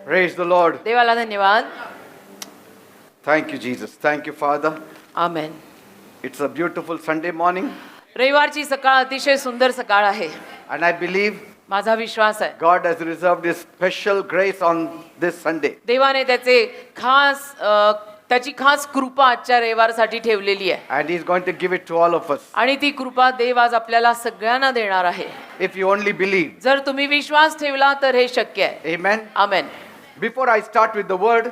Praise the Lord. देवाला धन्यवाद. Thank you, Jesus. Thank you, Father. Amen. It's a beautiful Sunday morning, रविवारची सकाळ अतिशय सुंदर सकाळ आहे. and I believe माझा विश्वास आहे God has reserved His special grace on this Sunday. देवाने त्याची खास कृपा आजच्या रविवारसाठी ठेवलेली आहे. And He's going to give it to all of us. आणि ती कृपा देव आज आपल्याला सगळ्यांना देणार आहे. If you only believe. जर तुम्ही विश्वास ठेवला तर हे शक्य आहे. Amen. Amen. Before I start with the word,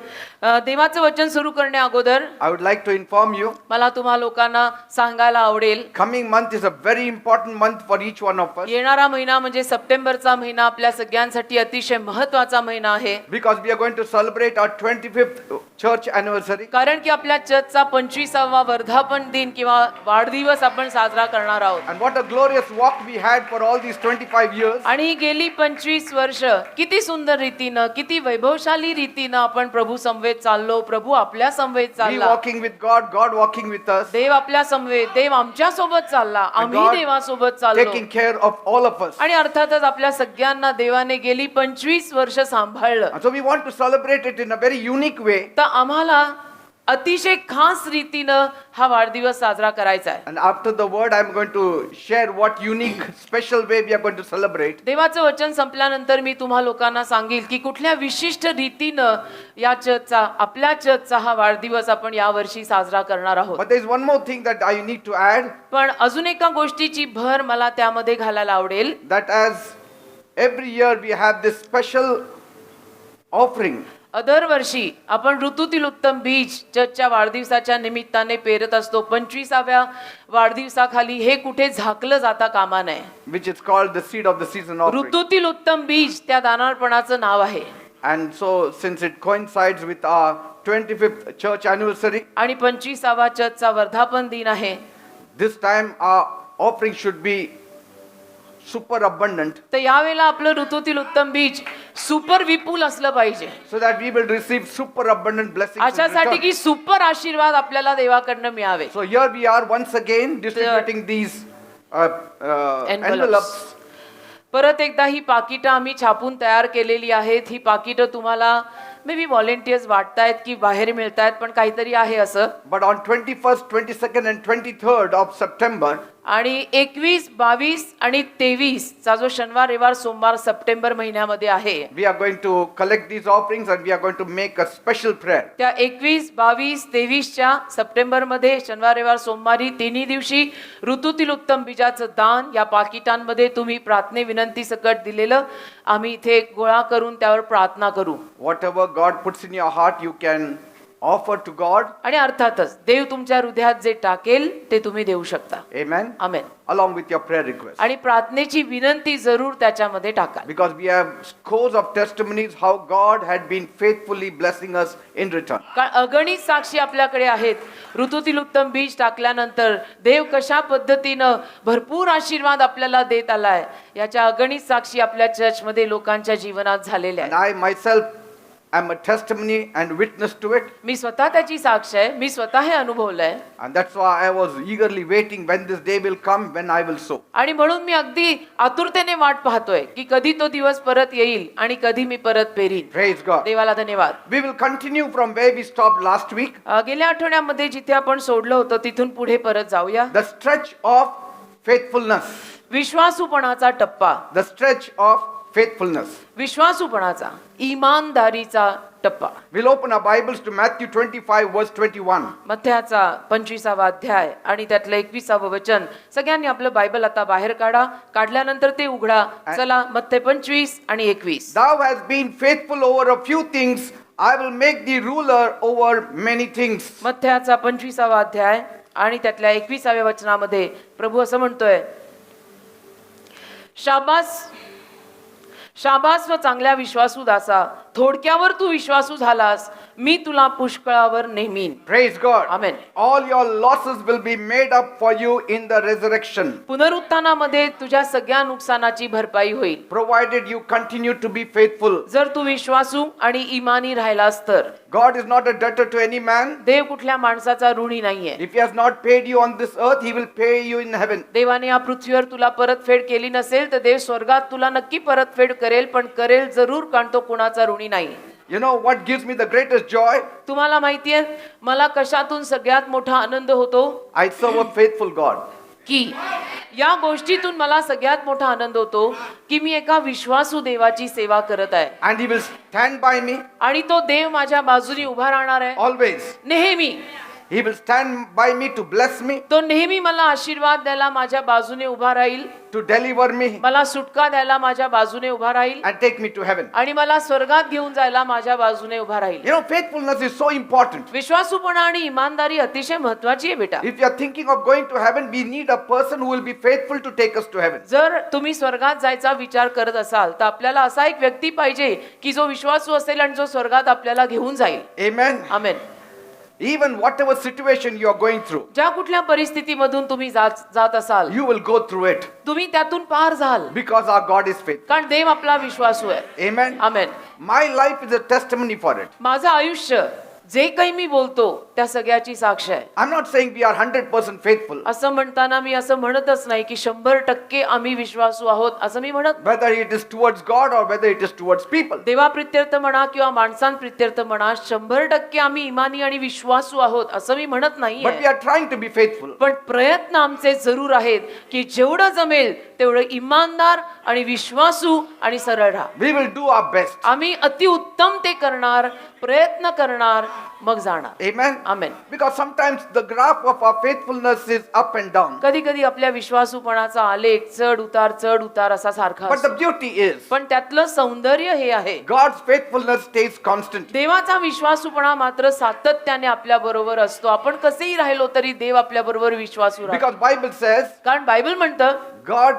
देवाचं वचन सुरू करण्या अगोदर I would like to inform you, मला तुम्हा लोकांना सांगायला आवडेल coming month is a very important month for each one of us. येणारा महिना म्हणजे सप्टेंबरचा महिना आपल्या सगळ्यांसाठी अतिशय महत्त्वाचा महिना आहे. Because we are going to celebrate our 25th church anniversary. कारण की आपल्या चर्चचा 25वा वर्धापन दिन किंवा वाढदिवस आपण साजरा करणार आहोत. And what a glorious walk we had for all these 25 years. आणि गेली 25 वर्ष किती सुंदर रीतीनं किती वैभवशाली रीतीनं आपण प्रभू समवेत चाललो. प्रभू आपल्या समवेत We चालला. walking with God, God walking with us, देव आपल्या समवेत, देव आमच्या सोबत चालला, आम्ही God देवासोबत चाललो. taking care of all of us. आणि अर्थातच आपल्या सगळ्यांना देवाने गेली 25 वर्ष सांभाळलं. And so we want to celebrate it in a very unique way. तर आम्हाला अतिशय खास रीतीनं हा वाढदिवस साजरा करायचा आहे. And after the word, I'm going to share what unique, special way we are going to celebrate. देवाचं वचन संपल्यानंतर मी तुम्हा लोकांना सांगेल की कुठल्या विशिष्ट रीतीनं या चर्चचा आपल्या चर्चचा हा वाढदिवस आपण या वर्षी साजरा करणार आहोत. But there is one more thing that I need to add, पण अजून एका गोष्टीची भर मला त्यामध्ये घालायला आवडेल. that as every year we have this special offering. दरवर्षी आपण ऋतूतील उत्तम बीज चर्चच्या वाढदिवसाच्या निमित्ताने पेरत असतो. 25व्या वाढदिवसाखाली हे कुठे झाकलं जाता कामा नये. Which is called the seed of the season offering. ऋतूतील उत्तम बीज त्या दानार्पणाचं नाव आहे. And so since it coincides with our 25th church anniversary, आणि 25वा चर्चचा वर्धापन दिन आहे. this time our offering should be super abundant, तर यावेळेला आपलं ऋतूतील उत्तम बीज सुपर विपुल असलं पाहिजे. so that we will receive super abundant blessings in अशासाठी return. की सुपर आशीर्वाद आपल्याला देवाकडनं मिळावे. So here we are once again distributing these envelopes. परत एकदा ही पाकिटं आम्ही छापून तयार केलेली आहेत. ही पाकिटं तुम्हाला मे बी व्हॉलेंटियर्स वाटतायत की बाहेर मिळतायत, पण काहीतरी आहे असं. But on 21st, 22nd and 23rd of September, आणि 21, 22 आणि 23 चा जो शनिवार रविवार सोमवार सप्टेंबर महिन्यामध्ये आहे, we are going to collect these offerings and we are going to make a special prayer. त्या 21, 22, 23च्या सप्टेंबर मध्ये शनिवार रविवार सोमवारी तिन्ही दिवशी ऋतूतील उत्तम बीजाचं दान या पाकिटांमध्ये तुम्ही प्रार्थने विनंती सकट दिलेलं आम्ही इथे गोळा करून त्यावर प्रार्थना करू. Whatever God puts in your heart, you can offer to God. आणि अर्थातच देव तुमच्या हृदयात जे टाकेल ते तुम्ही देऊ शकता. Amen. Amen. Along with your prayer request. आणि प्रार्थनेची विनंती जरूर त्याच्यामध्ये टाका. Because we have scores of testimonies how God had been faithfully blessing us in return. कारण अगणित साक्षी आपल्याकडे आहेत. ऋतूतील उत्तम बीज टाकल्यानंतर देव कशा पद्धतीनं भरपूर आशीर्वाद आपल्याला देत आलाय याच्या अगणित साक्षी आपल्या चर्चमध्ये लोकांच्या जीवनात झालेल्या And आहेत. I myself am a testimony and witness to it. मी स्वतः त्याची साक्ष आहे. मी स्वतः हे अनुभवलंय. And that's why I was eagerly waiting when this day will come when I will sow. आणि म्हणून मी अगदी आतुरतेने वाट पाहतोय की कधी तो दिवस परत येईल आणि कधी मी परत पेरीन. Praise God. देवाला धन्यवाद. We will continue from where we stopped last week. गेल्या आठवड्यामध्ये जिथे आपण सोडलं होतं तिथून पुढे परत जाऊया. The stretch of faithfulness. विश्वासूपणाचा टप्पा. The stretch of faithfulness. विश्वासूपणाचा इमानदारीचा टप्पा. We'll open our Bibles to Matthew 25 verse 21. मत्थ्याचा 25वा अध्याय आणि त्यातलं 21वं वचन. सगळ्यांनी आपलं बायबल आता बाहेर काढल्यानंतर ते उघडा. चला मत्थे 25 आणि 21. Thou hast been faithful over a few things, I will make thee ruler over many things. मत्थ्याचा 25वा अध्याय आणि त्यातल्या 21व्या वचनामध्ये प्रभू असं म्हणतोय, शाबास व चांगल्या विश्वासू दासा, थोडक्यावर तू विश्वासू झालास, मी तुला पुष्कळावर नेमीन. Praise God. Amen. All your losses will be made up for you in the resurrection. पुनरुत्थानामध्ये तुझ्या सगळ्या नुकसानाची भरपाई होईल. Provided you continue to be faithful. जर तू विश्वासू आणि इमानी राहिलास तर. God is not a debtor to any man. देव कुठल्या माणसाचा ऋणी नाहीये. If he has not paid you on this earth, he will pay you in heaven. देवाने या पृथ्वीवर तुला परतफेड केली नसेल तर देव स्वर्गात तुला नक्की परतफेड करेल, पण करेल जरूर, कारण तो कुणाचा ऋणी नाही. You know what gives me the greatest joy? तुम्हाला माहितीये मला कशातून सगळ्यात मोठा आनंद होतो I serve a faithful God. की या गोष्टीतून मला सगळ्यात मोठा आनंद होतो की मी एका विश्वासू देवाची सेवा करत आहे And He will stand by me आणि तो देव माझ्या बाजूने उभा राहणार आहे always. नेहमी He will stand by me to bless me, तो नेहमी मला आशीर्वाद द्यायला माझ्या बाजूने उभा राहील to deliver me, मला सुटका द्यायला माझ्या बाजूने उभा राहील and take me to heaven. आणि मला स्वर्गात घेऊन जायला माझ्या बाजूने उभा राहील You know, faithfulness is so important. विश्वासूपणा आणि इमानदारी अतिशय महत्वाची आहे बेटा If you are thinking of going to heaven, we need a person who will be faithful to take us to heaven. जर तुम्ही स्वर्गात जायचा विचार करत असाल तर आपल्याला असा एक व्यक्ती पाहिजे की जो विश्वासू असेल आणि जो स्वर्गात आपल्याला घेऊन जाईल Amen. Amen Even whatever situation you are going through, ज्या कुठल्या परिस्थितीमधून तुम्ही जात असाल you will go through it तुम्ही त्यातून पार जाल because our God is faithful. कारण देव आपला विश्वासू आहे Amen. Amen My life is a testimony for it. माझं आयुष्य जे काही मी बोलतो त्या सगळ्याची साक्ष आहे I'm not saying we are 100% faithful. असं म्हणताना मी असं म्हणतच नाही की 100% आम्ही विश्वासू आहोत असं मी म्हणत Whether it is towards God or whether it is towards people. देवाप्रित्यर्थ म्हणा किंवा माणसांप्रित्यर्थ म्हणा 100% आम्ही इमानी आणि विश्वासू आहोत असं मी म्हणत But we नाहीये are trying to be faithful. पण प्रयत्न आमचे जरूर आहेत की जेवढं जमेल तेवढं इमानदार आणि विश्वासू आणि सरळ राहा We will do our best. आम्ही अतिउत्तम ते करणार प्रयत्न करणार मग जाणार Amen. Amen Because sometimes the graph of our faithfulness is up and down. कधी कधी आपल्या विश्वासूपणाचा आलेख चढ उतार असा सारखा But the असतो. beauty is पण त्यातलं सौंदर्य हे आहे God's faithfulness stays constant. देवाचा विश्वासूपणा मात्र सातत्याने आपल्या बरोबर असतो आपण कसेही राहिलो तरी देव आपल्या बरोबर विश्वासू राहतो Because Bible says कारण बायबल म्हणतं God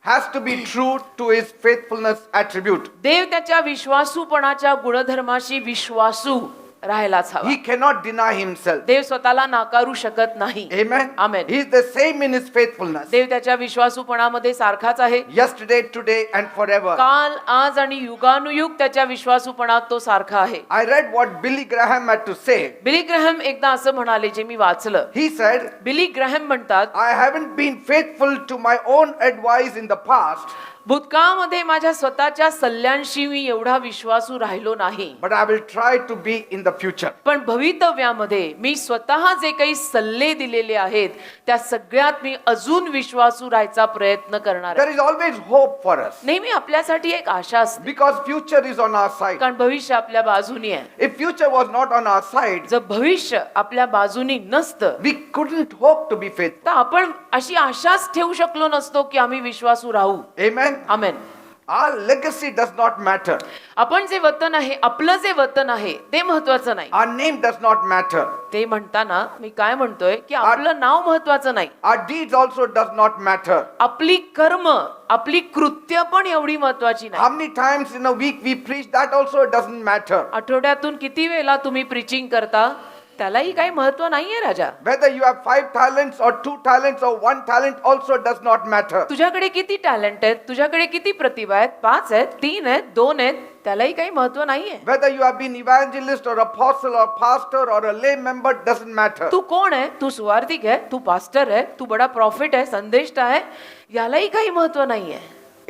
has to be true to his faithfulness attribute. देव त्याच्या विश्वासूपणाच्या गुणधर्माशी विश्वासू राहायलाच हवा He cannot deny himself. देव स्वतःला नाकारू शकत नाही Amen. Amen. He is the same in his faithfulness. देव त्याच्या विश्वासूपणामध्ये सारखाच आहे Yesterday, today and forever. काल आज आणि युगानुयुग त्याच्या विश्वासूपणात तो सारखा आहे I read what Billy Graham had to say. Billy Graham एकदा असं म्हणाले जे मी वाचलं He said, बिली ग्रॅहम म्हणतात I haven't been faithful to my own advice in the past, भूतकाळामध्ये माझ्या स्वतःच्या सल्ल्यांशी मी एवढा विश्वासू राहिलो नाही but I will try to be in the future. पण भवितव्यामध्ये मी स्वतः जे काही सल्ले दिलेले आहेत त्या सगळ्यात मी अजून विश्वासू राहायचा प्रयत्न करणार There आहे is always hope for us नेहमी आपल्यासाठी एक आशा असते because future is on our side. कारण भविष्य आपल्या बाजूनी आहे If future was not on our side, जर भविष्य आपल्या बाजूनी नसतं we couldn't hope to be faithful. तर आपण अशी आशाच ठेवू शकलो नसतो की आम्ही विश्वासू राहू Amen. Amen Our legacy does not matter. आपण जे वतन आहे आपलं जे वतन आहे ते महत्वाचं नाही Our name does not matter. ते म्हणताना मी काय म्हणतोय की आपलं नाव महत्वाचं नाही Our deeds also does not matter. आपली कर्म आपली कृत्य पण एवढी महत्वाची How नाही many times in a week we preach, that also doesn't matter. आठवड्यातून किती वेळा तुम्ही प्रीचिंग करता त्यालाही काही महत्व नाहीये राजा Whether you have 5 talents or 2 talents or 1 talent also does not matter. तुझ्याकडे किती टॅलेंट आहेत तुझ्याकडे किती प्रतिभा आहेत 5 आहेत 3 आहेत 2 आहेत त्यालाही काही महत्व नाहीये Whether you have been evangelist or apostle or pastor or a lay member doesn't matter. तू कोण आहे तू सुवार्थिक आहे तू पास्टर आहे तू बडा प्रॉफिट आहे संदेष्टा आहे यालाही काही महत्व नाहीये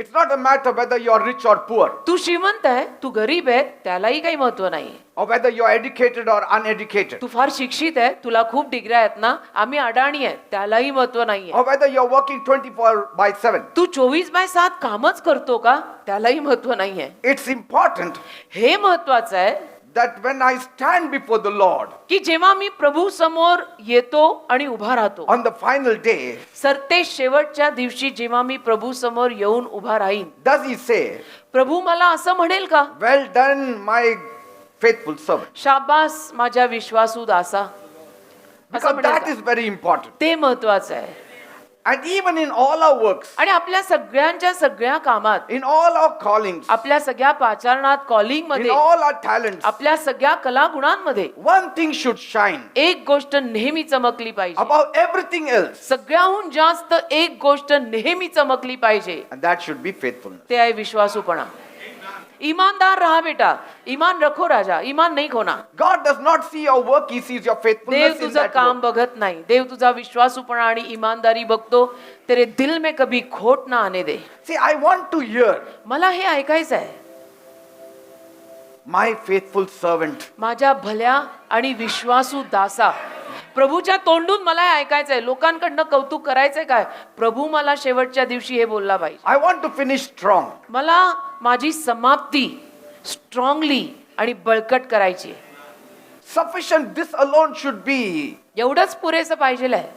It's not a matter whether you are rich or poor, तू श्रीमंत आहे तू गरीब आहे त्यालाही काही महत्व नाही or whether you are educated or uneducated, तू फार शिक्षित आहे तुला खूप डिग्र्या आहेत ना आम्ही अडाणी आहे त्यालाही महत्व नाहीये or whether you are working 24/7. तू 24/7 कामच करतो का त्यालाही महत्व नाहीये It's important हे महत्वाचं आहे that when I stand before the Lord की जेव्हा मी प्रभू समोर येतो आणि उभा राहतो on the final day, सरते शेवटच्या दिवशी जेव्हा मी प्रभू समोर येऊन उभा राहीन does he say, प्रभू मला असं म्हणेल का well done my faithful servant? शाबास माझ्या विश्वासू दासा असं Because म्हणेल that का? is very important. ते महत्वाचं आहे And even in all our works, आणि आपल्या सगळ्यांच्या सगळ्या कामात in all our callings, आपल्या सगळ्या पाचारणात कॉलिंग in मध्ये all our talents, आपल्या सगळ्या कलागुणांमध्ये one thing should shine एक गोष्ट नेहमी चमकली पाहिजे above everything else, सगळ्याहून जास्त एक गोष्ट नेहमी चमकली पाहिजे and that should be faithfulness. ते आहे विश्वासूपणा ईमानदार रहा बेटा ईमान रखो राजा ईमान नहीं खोना God does not see your work, he sees your Dev faithfulness in तुझं that काम work. बघत नाही देव तुझा विश्वासूपणा आणि ईमानदारी बघतो तेरे दिल में कभी खोट ना आने दे See, I want to hear मला हे ऐकायचं आहे my faithful servant. माझ्या भल्या आणि विश्वासू दासा. प्रभूच्या तोंडून मला हे ऐकायचंय, लोकांकडनं कौतुक करायचंय काय, प्रभू मला शेवटच्या दिवशी हे बोलला पाहिजे. I want to finish strong. मला माझी समाप्ती स्ट्रॉंगली आणि बळकट करायची आहे. Sufficient, this alone should be. एवढंच पुरेसं पाहिजे आहे.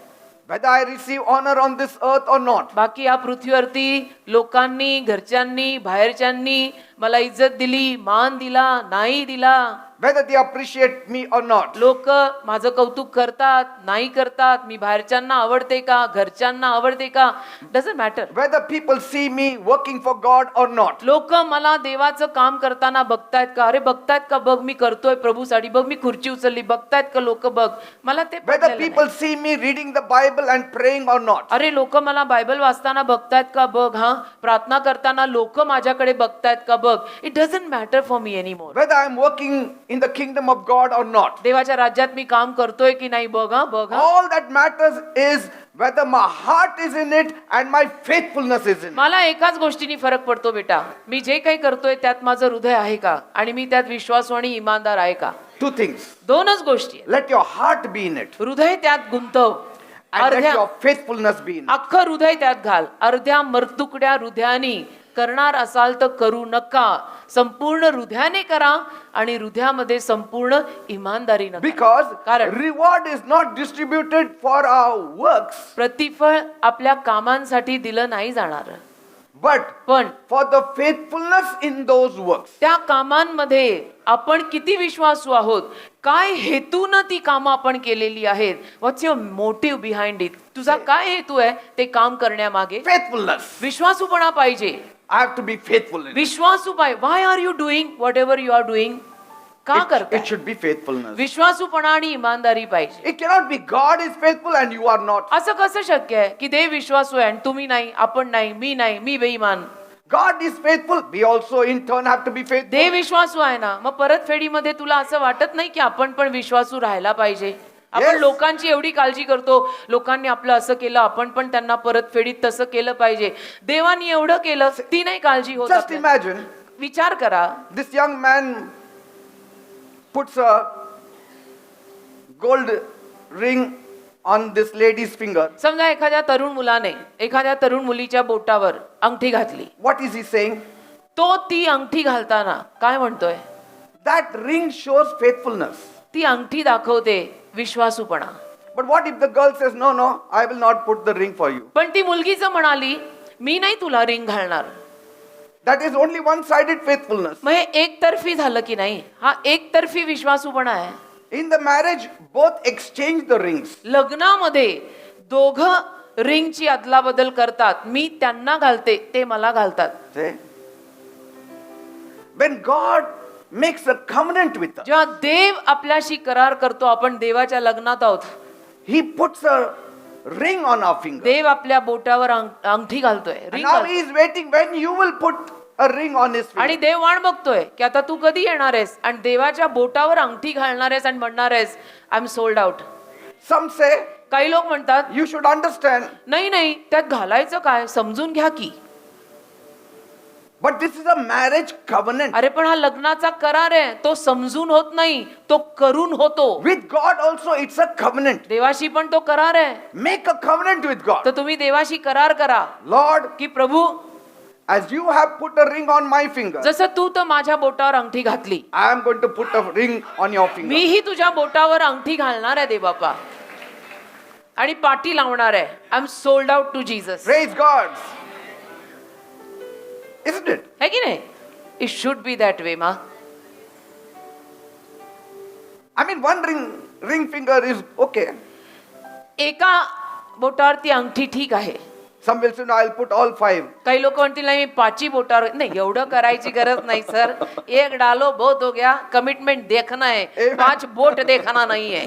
Whether I receive honor on this earth or not. बाकी या पृथ्वीवरती लोकांनी, घरच्यांनी, बाहेरच्यांनी मला इज्जत दिली, मान दिला, नाही दिला, Whether they appreciate me or not. लोक माझं कौतुक करतात, नाही करतात, मी बाहेरच्यांना आवडते का, घरच्यांना आवडते का, doesn't matter. Whether people see me working for God or not. लोक मला देवाचं काम करताना बघतायत का, अरे बघतायत का, बघ मी करतोय प्रभूसाठी, बघ मी खुर्ची उचलली, बघतायत का लोक, बघ मला ते Whether पटलेलं people नाही. see me reading the Bible and praying or not. अरे लोक मला बायबल वाचताना बघतायत का, बघ हा, प्रार्थना करताना लोक माझ्याकडे बघतायत का, बघ. It doesn't matter for me anymore. Whether I am working in the kingdom of God or not. देवाच्या राज्यात मी काम करतोय की नाही, बघ हा, बघ हा. All that matters is whether my heart is in it and my faithfulness is in it. मला एकाच गोष्टीने फरक पडतो बेटा, मी जे काही करतोय त्यात माझं हृदय आहे का, आणि मी त्यात विश्वासू आणि इमानदार आहे का. Two things. दोनच गोष्टी आहेत. Let your heart be in it हृदय त्यात गुंतव, and let अर्ध्या your faithfulness be in it. अख्खं हृदय त्यात घाल. अर्ध्या मरतुकड्या हृदयाने करणार असाल तर करू नका, संपूर्ण हृदयाने करा आणि हृदयामध्ये संपूर्ण इमानदारी नका. Because कारण reward is not distributed for our works, प्रतिफळ आपल्या कामांसाठी दिलं नाही जाणार, but पण for the faithfulness in those works. त्या कामांमध्ये आपण किती विश्वासू आहोत, काय हेतून ती कामं आपण केलेली आहेत, व्हॉट्स युअर मोटिव्ह बिहाइंड इट, तुझा काय हेतू आहे ते काम करण्यामागे. Faithfulness. विश्वासूपणा पाहिजे. I have to be faithful in it. विश्वासू पाहिजे. Why are you doing whatever you are doing, का It करताय. should be faithfulness. विश्वासूपणा आणि इमानदारी पाहिजे. It cannot be God is faithful and you are not. असं कसं शक्य आहे की देव विश्वासू आहे आणि तुम्ही नाही, आपण नाही, मी बेईमान. God is faithful. We also in turn have to be faithful. देव विश्वासू आहे ना, मग परतफेडीमध्ये तुला असं वाटत नाही की आपण पण विश्वासू राहायला पाहिजे. आपण Yes. लोकांची एवढी काळजी करतो, लोकांनी आपलं असं केलं, आपण पण त्यांना परतफेडीत तसं केलं पाहिजे. देवानी एवढं केलं, ती नाही काळजी होत Just आपल्याला. imagine विचार करा, this young man puts a gold ring on this lady's finger. समजा एखाद्या तरुण मुलाने एखाद्या तरुण मुलीच्या बोटावर अंगठी घातली. What is he saying? तो ती अंगठी घालताना काय म्हणतोय, That ring shows faithfulness. ती अंगठी दाखवते विश्वासूपणा. But what if the girl says, no, no, I will not put the ring for you? पण ती मुलगीच म्हणाली, मी नाही तुला रिंग घालणार. That is only one-sided faithfulness. मग हे एकतर्फी झालं की नाही, हा एकतर्फी विश्वासूपणा आहे. In the marriage, both exchange the rings. लग्नामध्ये दोघं रिंगची अदलाबदल करतात, मी त्यांना घालते, ते मला घालतात. See? When God makes a covenant with us, जेव्हा देव आपल्याशी करार करतो, आपण देवाच्या लग्नात आहोत, He puts a ring on our finger. देव आपल्या बोटावर अंगठी घालतोय, And रिंग now घालतोय. He is waiting when you will put a ring on His आणि finger. देव वाट बघतोय की आता तू कधी येणार आहेस आणि देवाच्या बोटावर अंगठी घालणार आहेस आणि म्हणणार आहेस, I am sold out. Some say, काही लोक म्हणतात, you should understand, नाही त्यात घालायचं काय, समजून घ्या की. but this is a marriage covenant. अरे पण हा लग्नाचा करार आहे, तो समजून होत नाही, तो करून होतो. With God also, it's a covenant. देवाशी पण तो करार आहे. Make a covenant with God. तर तुम्ही देवाशी करार करा Lord, की प्रभू, as you have put a ring on my finger, जसं तू तर माझ्या बोटावर अंगठी घातली, I am going to put a ring on your finger. मीही तुझ्या बोटावर अंगठी घालणार आहे देवबापा, आणि पाठी लावणार आहे. I am sold out to Jesus. Praise God. Isn't it? है की नाही? It should be that way. मा I mean, one ring finger is okay. एका बोटावर ती अंगठी ठीक आहे. Some will say, no, I'll put all 5. काही लोक म्हणतील नाही, मी 5ही बोटावर, नाही एवढं करायची गरज नाही सर, एक डालो बहुत हो गया, कमिटमेंट देखना है, Amen. 5 बोट देखना नहीं है.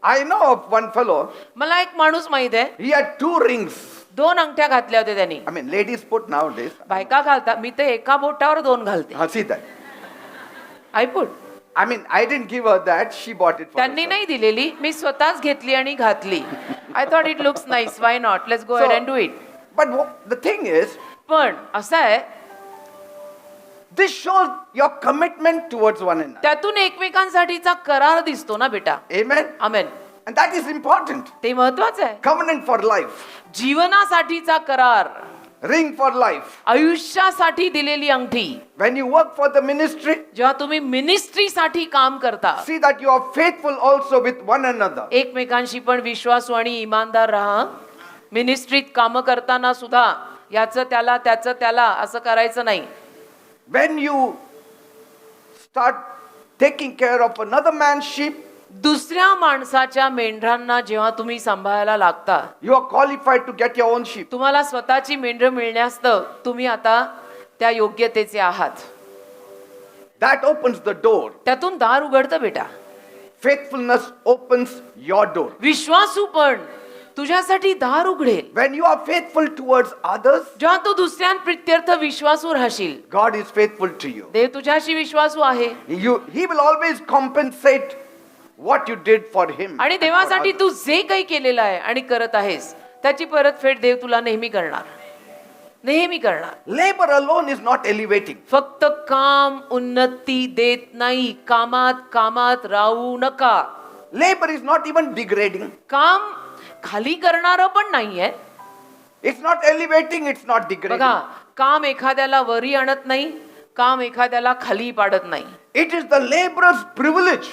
I know of one fellow, मला एक माणूस माहित आहे, he had 2 rings. 2 अंगठ्या घातल्या होत्या त्यांनी. I mean, ladies put nowadays. बायका घालतात, मी तर एका बोटावर 2 घालते. See that. I put. I mean, I didn't give her that. She bought it for त्यांनी herself. नाही दिलेली, मी स्वतःच घेतली आणि घातली. I thought it looks nice, why not, let's go ahead and do it. But the thing is, पण असं आहे, This shows your commitment towards one another. त्यातून एकमेकांसाठीचा करार दिसतो ना बेटा. Amen. Amen. And that is important. ते महत्वाचं आहे. Covenant for life. जीवनासाठीचा करार, Ring for life. आयुष्यासाठी दिलेली अंगठी. When you work for the ministry, जेव्हा तुम्ही मिनिस्ट्रीसाठी काम करता, see that you are faithful also with one another. एकमेकांशी पण विश्वासू आणि इमानदार राहा. मिनिस्ट्रीत काम करताना सुद्धा याचं त्याला त्याचं त्याला असं करायचं नाही. When you start taking care of another man's sheep, दुसऱ्या माणसाच्या मेंढरांना जेव्हा तुम्ही सांभाळायला लागता, you are qualified to get your own sheep. तुम्हाला स्वतःची मेंढर मिळण्यास्तव तुम्ही आता त्या योग्यतेचे आहात. That opens the door. त्यातून दार उघडतं बेटा. Faithfulness opens your door. विश्वासू पण तुझ्यासाठी दार उघडेल. When you are faithful towards others, जेव्हा तू दुसऱ्यांप्रित्यर्थ विश्वासू राहशील, God is faithful to you. देव तुझ्याशी विश्वासू आहे. He will always compensate what you did for him. आणि and for देवासाठी others. तू जे काही केलेलं आहे आणि करत आहेस त्याची परतफेड देव तुला नेहमी करणार. नेहमी करणार. Labor alone is not elevating. फक्त काम उन्नती देत नाही. कामात राहू नका. Labor is not even degrading. काम खाली करणारं पण नाहीये. It's not elevating, it's not degrading. बघा, काम एखाद्याला वरी आणत नाही, काम एखाद्याला खाली पाडत नाही. It is the laborer's privilege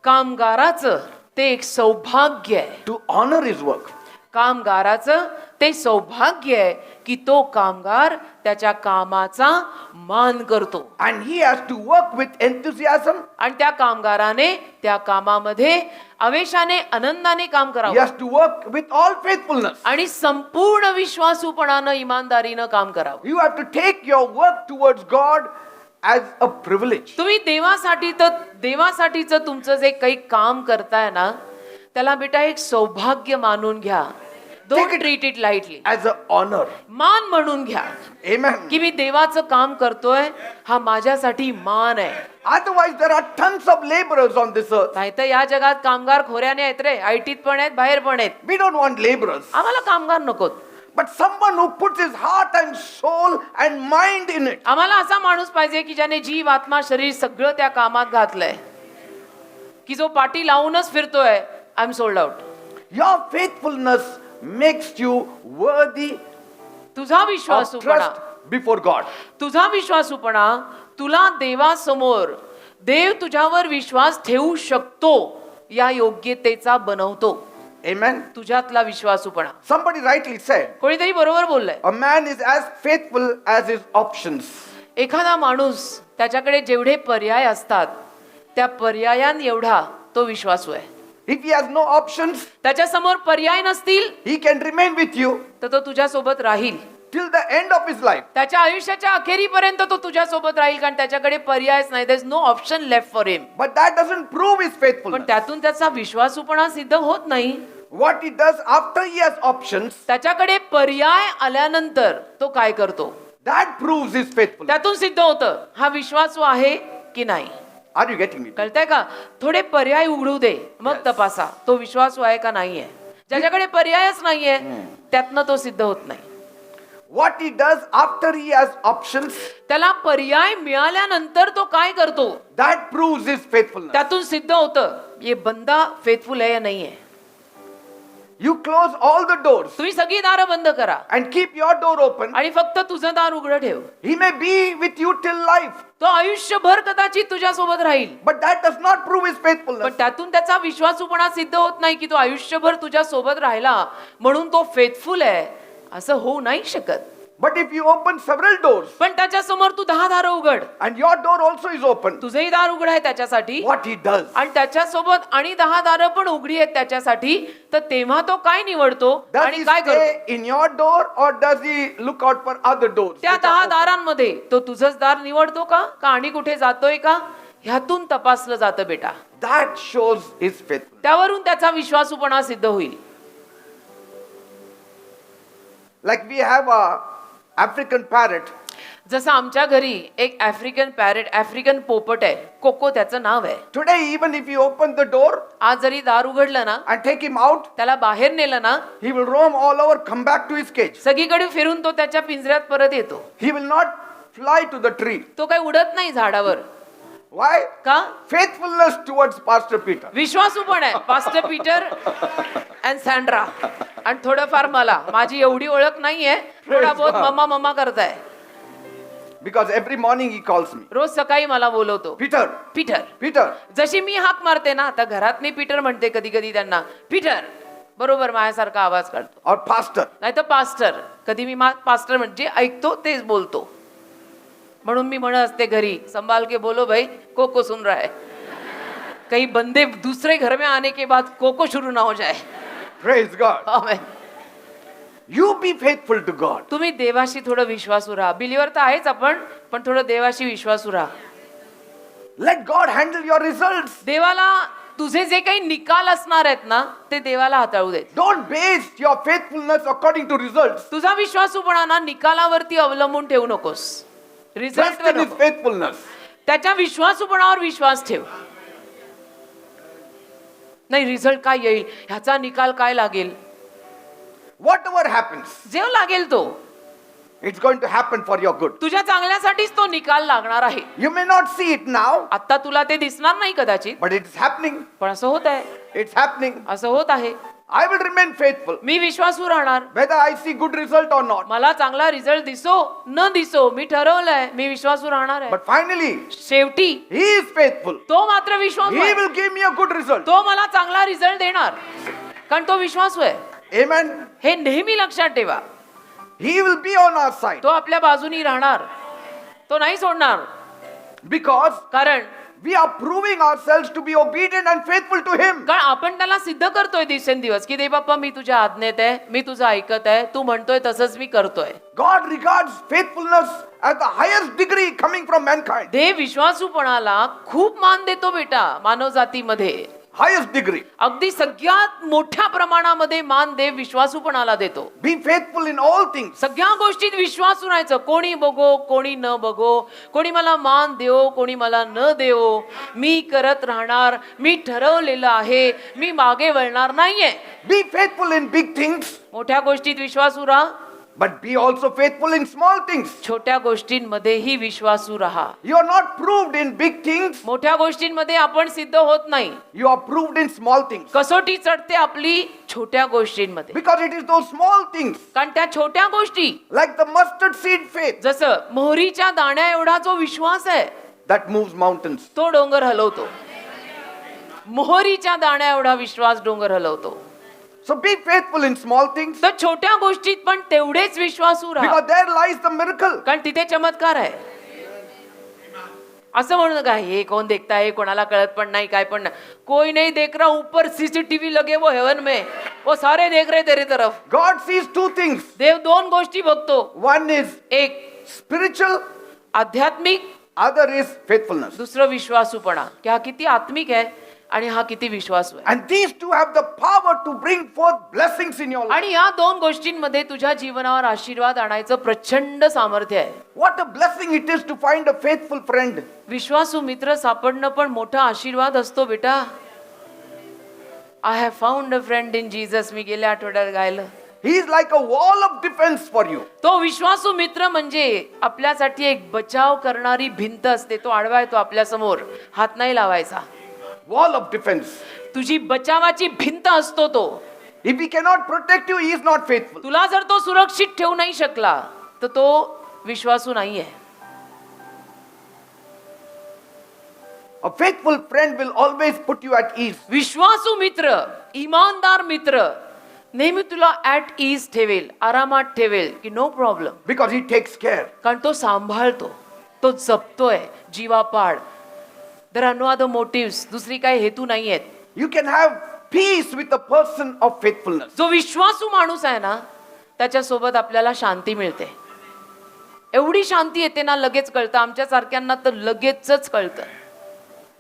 कामगाराचं ते एक सौभाग्य आहे. to honor his work. कामगाराचं ते सौभाग्य आहे की तो कामगार त्याच्या कामाचा मान करतो. And he has to work with enthusiasm. आणि त्या कामगाराने त्या कामामध्ये आवेशाने आनंदाने काम He करावं has to work with all faithfulness. आणि संपूर्ण विश्वासूपणानं इमानदारीनं काम करावं. You have to take your work towards God as a privilege. तुम्ही देवासाठीचं तुमचं जे काही काम करताय ना त्याला बेटा एक सौभाग्य मानून घ्या. Don't treat it lightly. As an honor. मान म्हणून घ्या Amen. की मी देवाचं काम करतोय, हा माझ्यासाठी मान आहे. Otherwise, there are tons of laborers on this earth. नाहीतर या जगात कामगार खोऱ्याने आहेत रे. आयटीत पण आहेत, बाहेर पण आहेत. We don't want laborers. आम्हाला कामगार नकोत. But someone who puts his heart and soul and mind in it. आम्हाला असा माणूस पाहिजे की ज्याने जीव आत्मा शरीर सगळं त्या कामात घातलंय, की जो पाठी लावूनच फिरतोय I am sold out. Your faithfulness makes you worthy तुझा of विश्वासूपणा, trust before God. तुझा विश्वासूपणा तुला देवासमोर देव तुझ्यावर विश्वास ठेवू शकतो या योग्यतेचा बनवतो. Amen. तुझ्यातला विश्वासूपणा. Somebody rightly said, कोणीतरी बरोबर बोललंय. a man is as faithful as his options. एखादा माणूस त्याच्याकडे जेवढे पर्याय असतात त्या पर्यायां एवढा तो विश्वासू आहे. If he has no options, त्याच्या समोर पर्याय नसतील he can remain with you तर तो तुझ्या सोबत राहील. till the end of his life. त्याच्या आयुष्याच्या अखेरीपर्यंत तो तुझ्या सोबत राहील कारण त्याच्याकडे पर्यायच नाही. There is no option left for him. But that doesn't prove his पण faithfulness. त्यातून त्याचा विश्वासूपणा सिद्ध होत नाही. What he does after he has options, त्याच्याकडे पर्याय आल्यानंतर तो काय करतो that proves his faithfulness. त्यातून सिद्ध होतं हा विश्वासू आहे की नाही. Are you getting me? कळतंय का? थोडे पर्याय उघडू दे मग Yes. तपासा तो विश्वासू आहे का नाहीये. ज्याच्याकडे पर्यायच नाहीये त्यातनं तो सिद्ध होत नाही. What he does after he has options, त्याला पर्याय मिळाल्यानंतर तो काय करतो that proves his faithfulness. त्यातून सिद्ध होतं ये बंदा फेथफुल आहे या नाहीये. You close all the doors तुम्ही सगळी दारं बंद करा and keep your door open. आणि फक्त तुझं दार उघडं ठेव. He may be with you till life, तो आयुष्यभर कदाचित तुझ्या सोबत राहील. but that does not prove his पण faithfulness. त्यातून त्याचा विश्वासूपणा सिद्ध होत नाही की तो आयुष्यभर तुझ्या सोबत राहिला म्हणून तो फेथफुल आहे असं होऊ नाही शकत. But if you open several doors पण त्याच्या समोर तू 10 दारं उघड, and your door also is open, तुझंही दार उघड आहे त्याच्यासाठी what he does, आणि त्याच्यासोबत आणि 10 दारं पण उघडी आहेत त्याच्यासाठी, तर तेव्हा तो काय निवडतो does आणि he काय करतो stay in your door or does he look out for other doors? त्या which are 10 open? दारांमध्ये तो तुझंच दार निवडतो का आणि कुठे जातोय का ह्यातून तपासलं जातं बेटा. That shows his faithfulness. त्यावरून त्याचा विश्वासूपणा सिद्ध होईल. Like we have a African parrot. जसं आमच्या घरी एक आफ्रिकन पॅरेट आफ्रिकन पोपट आहे, कोको त्याचं नाव आहे. Today, even if you open the door आज जरी दार उघडलं ना and take him out, त्याला बाहेर नेलं ना he will roam all over, come back to his cage. सगळीकडे फिरून तो त्याच्या पिंजऱ्यात परत येतो. He will not fly to the tree. तो काही उडत नाही झाडावर. Why? का? Faithfulness towards Pastor Peter. विश्वासू पण आहे पास्टर पीटर अँड सँड्रा. आणि थोडंफार मला माझी एवढी ओळख नाहीये, थोडा बहुत God. मम्मा मम्मा करताय. Because every morning he calls me. रोज सकाळी मला बोलवतो, Peter, पीटर. Peter. जशी मी हाक मारते ना, आता घरात मी पीटर म्हणते कधी कधी त्यांना, पीटर बरोबर माझ्यासारखा आवाज काढतो. Or pastor. नाही तर पास्टर, कधी मी पास्टर म्हणजे ऐकतो तेच बोलतो. म्हणून मी म्हणत असते घरी, संभाल के बोलो भाई, कोको सुन रहा है. कहीं बंदे दूसरे घर में आने के बाद कोको शुरू ना हो जाए. Praise God. Amen. You be faithful to God. तुम्ही देवाशी थोडं विश्वासू राहा. बिलीवर तर आहेच आपण, पण थोडं देवाशी विश्वासू राहा. Let God handle your results. देवाला तुझे जे काही निकाल असणार आहेत ना, ते देवाला हाताळू देत. Don't base your faithfulness according to results. तुझा विश्वासूपणा ना निकालावरती अवलंबून ठेवू नकोस. Result Trust in His faithfulness. त्याच्या विश्वासूपणावर विश्वास ठेव. नाही रिझल्ट काय येईल, ह्याचा निकाल काय लागेल, Whatever happens, जे लागेल तो it's going to happen for your good. तुझ्या चांगल्यासाठीच तो निकाल लागणार आहे. You may not see it now, आता तुला ते दिसणार नाही कदाचित, but it's happening. पण असं होत आहे. It's happening. असं होत आहे. I will remain faithful, मी विश्वासू राहणार. whether I see good result or not. मला चांगला रिझल्ट दिसो न दिसो, मी ठरवलंय मी विश्वासू राहणार आहे. But finally, शेवटी He is faithful. तो मात्र विश्वासू He आहे. will give me a good result. तो मला चांगला रिझल्ट देणार, कारण तो विश्वासू आहे. Amen. हे नेहमी लक्षात ठेवा. He will be on our side तो आपल्या बाजूनी राहणार, तो नाही सोडणार. because कारण we are proving ourselves to be obedient and faithful to Him. आपण त्याला सिद्ध करतोय दिवसेंदिवस की दे बाप्पा मी तुझ्या आज्ञेत आहे, मी तुझं ऐकत आहे, तू म्हणतोय तसंच मी करतोय. God regards faithfulness as the highest degree coming from mankind. देव विश्वासूपणाला खूप मान देतो बेटा. मानव जातीमध्ये Highest degree. अगदी सगळ्यात मोठ्या प्रमाणामध्ये मान देव विश्वासूपणाला देतो. Be faithful in all things. सगळ्या गोष्टीत विश्वासू राहायचं. कोणी बघो कोणी न बघो, कोणी मला मान देवो कोणी मला न देवो, मी करत राहणार. मी ठरवलेलं आहे, मी मागे वळणार नाहीये. Be faithful in big things, मोठ्या गोष्टीत विश्वासू राहा, but be also faithful in small things. छोट्या गोष्टींमध्येही विश्वासू राहा. You are not proved in big things, मोठ्या गोष्टींमध्ये आपण सिद्ध होत नाही. you are proved in small things. कसोटी चढते आपली छोट्या गोष्टींमध्ये, Because it is those small things, कारण त्या छोट्या गोष्टी like the mustard seed faith, जसं मोहरीच्या दाण्या एवढा जो विश्वास आहे that moves mountains. तो डोंगर हलवतो. मोहरीच्या दाण्या एवढा विश्वास डोंगर हलवतो. So be faithful in small things, तर छोट्या गोष्टीत पण तेवढेच विश्वासू राहा, because there lies the miracle. कारण तिथे चमत्कार आहे. असं म्हणू नका हे कोण देखता है, कोणाला कळत पण नाही काय पण नाही. कोई नहीं देख रहा, ऊपर सीसीटीवी लगे वो हेवन में, वो सारे देख रहे तेरी तरफ. God sees two things. देव दोन गोष्टी बघतो. One is एक spiritual, आध्यात्मिक, other is faithfulness. दुसरं विश्वासूपणा, की हा किती आत्मिक आहे आणि हा किती विश्वासू आहे. And these two have the power to bring forth blessings in your life. आणि या दोन गोष्टींमध्ये तुझ्या जीवनावर आशीर्वाद आणायचं प्रचंड सामर्थ्य आहे. What a blessing it is to find a faithful friend. विश्वासू मित्र सापडणं पण मोठा आशीर्वाद असतो बेटा. I have found a friend in Jesus, मी गेल्या आठवड्यात गायलं. He is like a wall of defense for you. तो विश्वासू मित्र म्हणजे आपल्यासाठी एक बचाव करणारी भिंत असते. तो आडवा येतो आपल्या समोर, हात नाही लावायचा. Wall of defense. तुझी बचावाची भिंत असतो तो. If he cannot protect you, he is not faithful. तुला जर तो सुरक्षित ठेवू नाही शकला तर तो विश्वासू नाहीये. A faithful friend will always put you at ease. विश्वासू मित्र, इमानदार मित्र नेहमी तुला ऍट इज ठेवेल, आरामात ठेवेल, की no problem. Because he takes care. कारण तो सांभाळतो, तो जपतोय जीवापाड. There are no other motives, दुसरी काही हेतू नाही आहेत. You can have peace with a person of faithfulness. जो विश्वासू माणूस आहे ना त्याच्या सोबत आपल्याला शांती मिळते. एवढी शांती येते ना लगेच कळतं. आमच्या सारख्यांना तर लगेचच कळतं.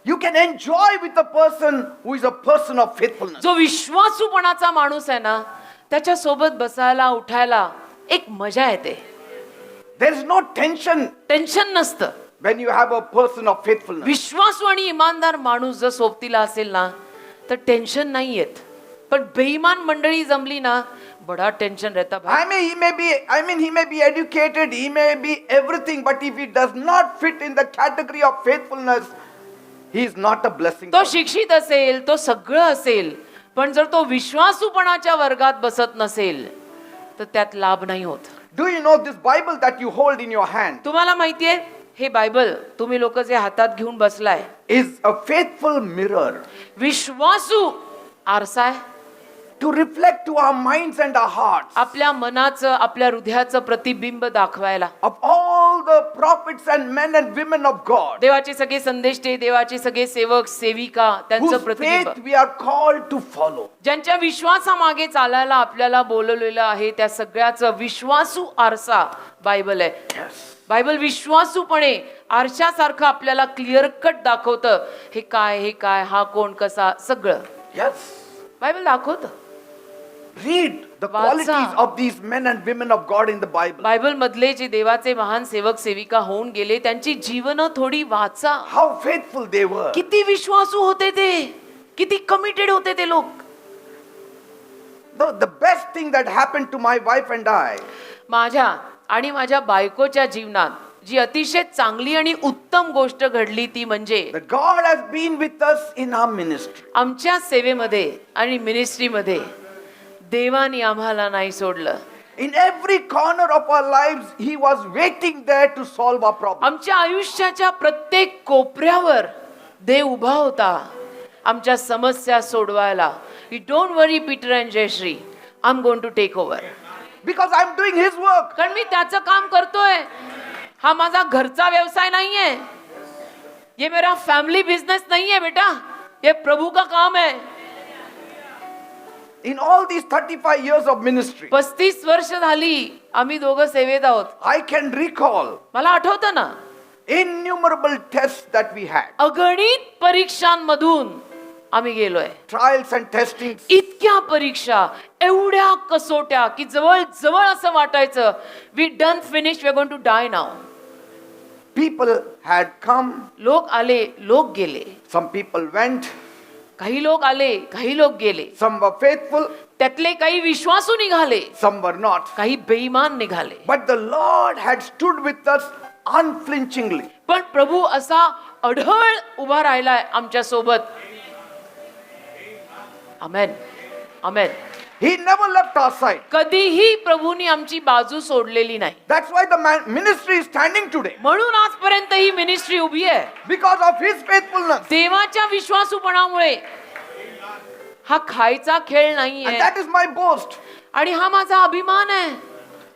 You can enjoy with a person who is a person of faithfulness. जो विश्वासूपणाचा माणूस आहे ना त्याच्या सोबत बसायला उठायला एक मजा येते. There is no tension tension नसतं. when you have a person of faithfulness. विश्वासू आणि इमानदार माणूस जर सोबतीला असेल ना तर टेन्शन नाही येत. पण बेईमान मंडळी जमली ना बड़ा टेंशन रहता भाई. he may be educated, he may be everything, but if he does not fit in the category of faithfulness, he is not a blessing. तो शिक्षित असेल, तो सगळं असेल, पण जर तो विश्वासूपणाच्या वर्गात बसत नसेल तर त्यात लाभ नाही होत. Do you know this Bible that you hold in your hand तुम्हाला माहितीये हे बायबल तुम्ही लोक जे हातात घेऊन बसलाय is a faithful mirror विश्वासू आरसा आहे. to reflect to our minds and our hearts आपल्या मनाचं आपल्या हृदयाचं प्रतिबिंब दाखवायला. of all the prophets and men and women of God देवाचे सगळे संदेष्टे, देवाचे सगळे सेवक सेविका त्यांचं whose प्रतिबिंब, faith we are called to follow. ज्यांच्या विश्वासामागे चालायला आपल्याला बोलवलेलं आहे त्या सगळ्याचं विश्वासू आरसा बायबल आहे. Yes. बायबल विश्वासूपणे आरशासारखं आपल्याला क्लिअर कट दाखवतं. हे काय हा कोण कसा सगळं Yes. बायबल दाखवतं. Read the वाचा. qualities of these men and women of God in the Bible. Bible मधले जे देवाचे महान सेवक सेविका होऊन गेले त्यांची जीवन थोडी वाचा. How faithful they were. किती विश्वासू होते ते, किती कमिटेड होते ते लोक. The best thing that happened to my wife and I माझ्या आणि माझ्या बायकोच्या जीवनात जी अतिशय चांगली आणि उत्तम गोष्ट घडली ती म्हणजे that God has been with us in our ministry. आमच्या सेवेमध्ये आणि मिनिस्ट्रीमध्ये देवाने आम्हाला नाही सोडलं. In every corner of our lives, He was waiting there to solve our problems. आमच्या आयुष्याच्या प्रत्येक कोपऱ्यावर देव उभा होता आमच्या समस्या सोडवायला. You don't worry Peter and Jayashree, I am going to take over. Because I'm doing His work. कारण मी त्याचं काम करतोय. हा माझा घरचा व्यवसाय नाहीये, ये मेरा फैमिली बिजनेस नहीं है बेटा, ये प्रभु का काम है. In all these 35 years of ministry, 35 वर्ष झाली आम्ही दोघं सेवेत आहोत. I can recall मला आठवतं ना innumerable tests that we had. अगणित परीक्षांमधून आम्ही गेलोय. Trials and testings. इतक्या परीक्षा, एवढ्या कसोट्या की जवळ जवळ असं वाटायचं we done finish, we are going to die now. People had come, लोक आले, लोक गेले. some people went, काही लोक आले, काही लोक गेले. some were faithful, त्यातले काही विश्वासू निघाले, some were not. काही बेईमान निघाले. But the Lord had stood with us unflinchingly. पण प्रभू असा अढळ उभा राहिलाय आमच्या सोबत. आमेन, आमेन. He never left our side. कधीही प्रभूनी आमची बाजू सोडलेली नाही. That's why the ministry is standing today. म्हणून आजपर्यंत ही मिनिस्ट्री उभी आहे. Because of His faithfulness. देवाच्या विश्वासूपणामुळे. हा खायचा खेळ And नाहीये that is my boast. आणि हा माझा अभिमान आहे,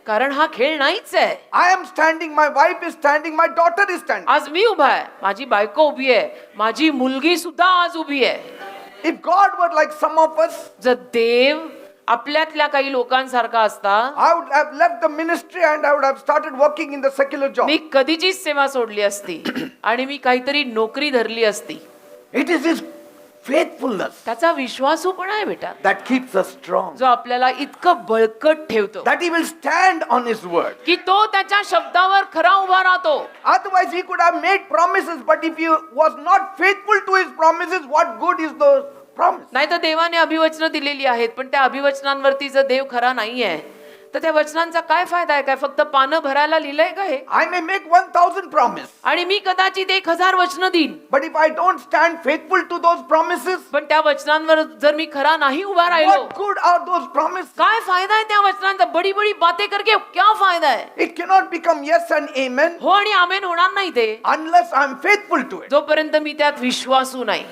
कारण हा खेळ नाहीच आहे. I am standing, my wife is standing, my daughter is standing. आज मी उभा आहे, माझी बायको उभी आहे, माझी मुलगी सुद्धा आज उभी आहे. If God were like some of us, जर देव आपल्यातल्या काही लोकांसारखा असता I would have left the ministry and I would have started working in the secular job. मी कधीचीच सेवा सोडली असती आणि मी काहीतरी नोकरी धरली असती. It is His faithfulness त्याचा विश्वासूपणा आहे बेटा, that keeps us strong. जो आपल्याला इतकं बळकट ठेवतो That He will stand on His word. की तो त्याच्या शब्दावर खरा उभा राहतो. Otherwise, He could have made promises, but if He was not faithful to His promises, what good is the promise? नाही तर देवाने अभिवचनं दिलेली आहेत, पण त्या अभिवचनांवरती जर देव खरा नाहीये तर त्या वचनांचा काय फायदा आहे? काय फक्त पानं भरायला लिहिलंय का हे? I may make 1,000 promises, आणि मी कदाचित 1000 वचनं देईन, but if I don't stand faithful to those promises, पण त्या वचनांवर जर मी खरा नाही उभा राहिलो, what good are those promises? काय फायदा आहे त्या वचनांचा? बडी बडी बातें करके क्या फायदा है? It cannot become yes and amen हो आणि आमेन होणार नाही ते unless I am faithful to it. जोपर्यंत मी त्यात विश्वासू नाही.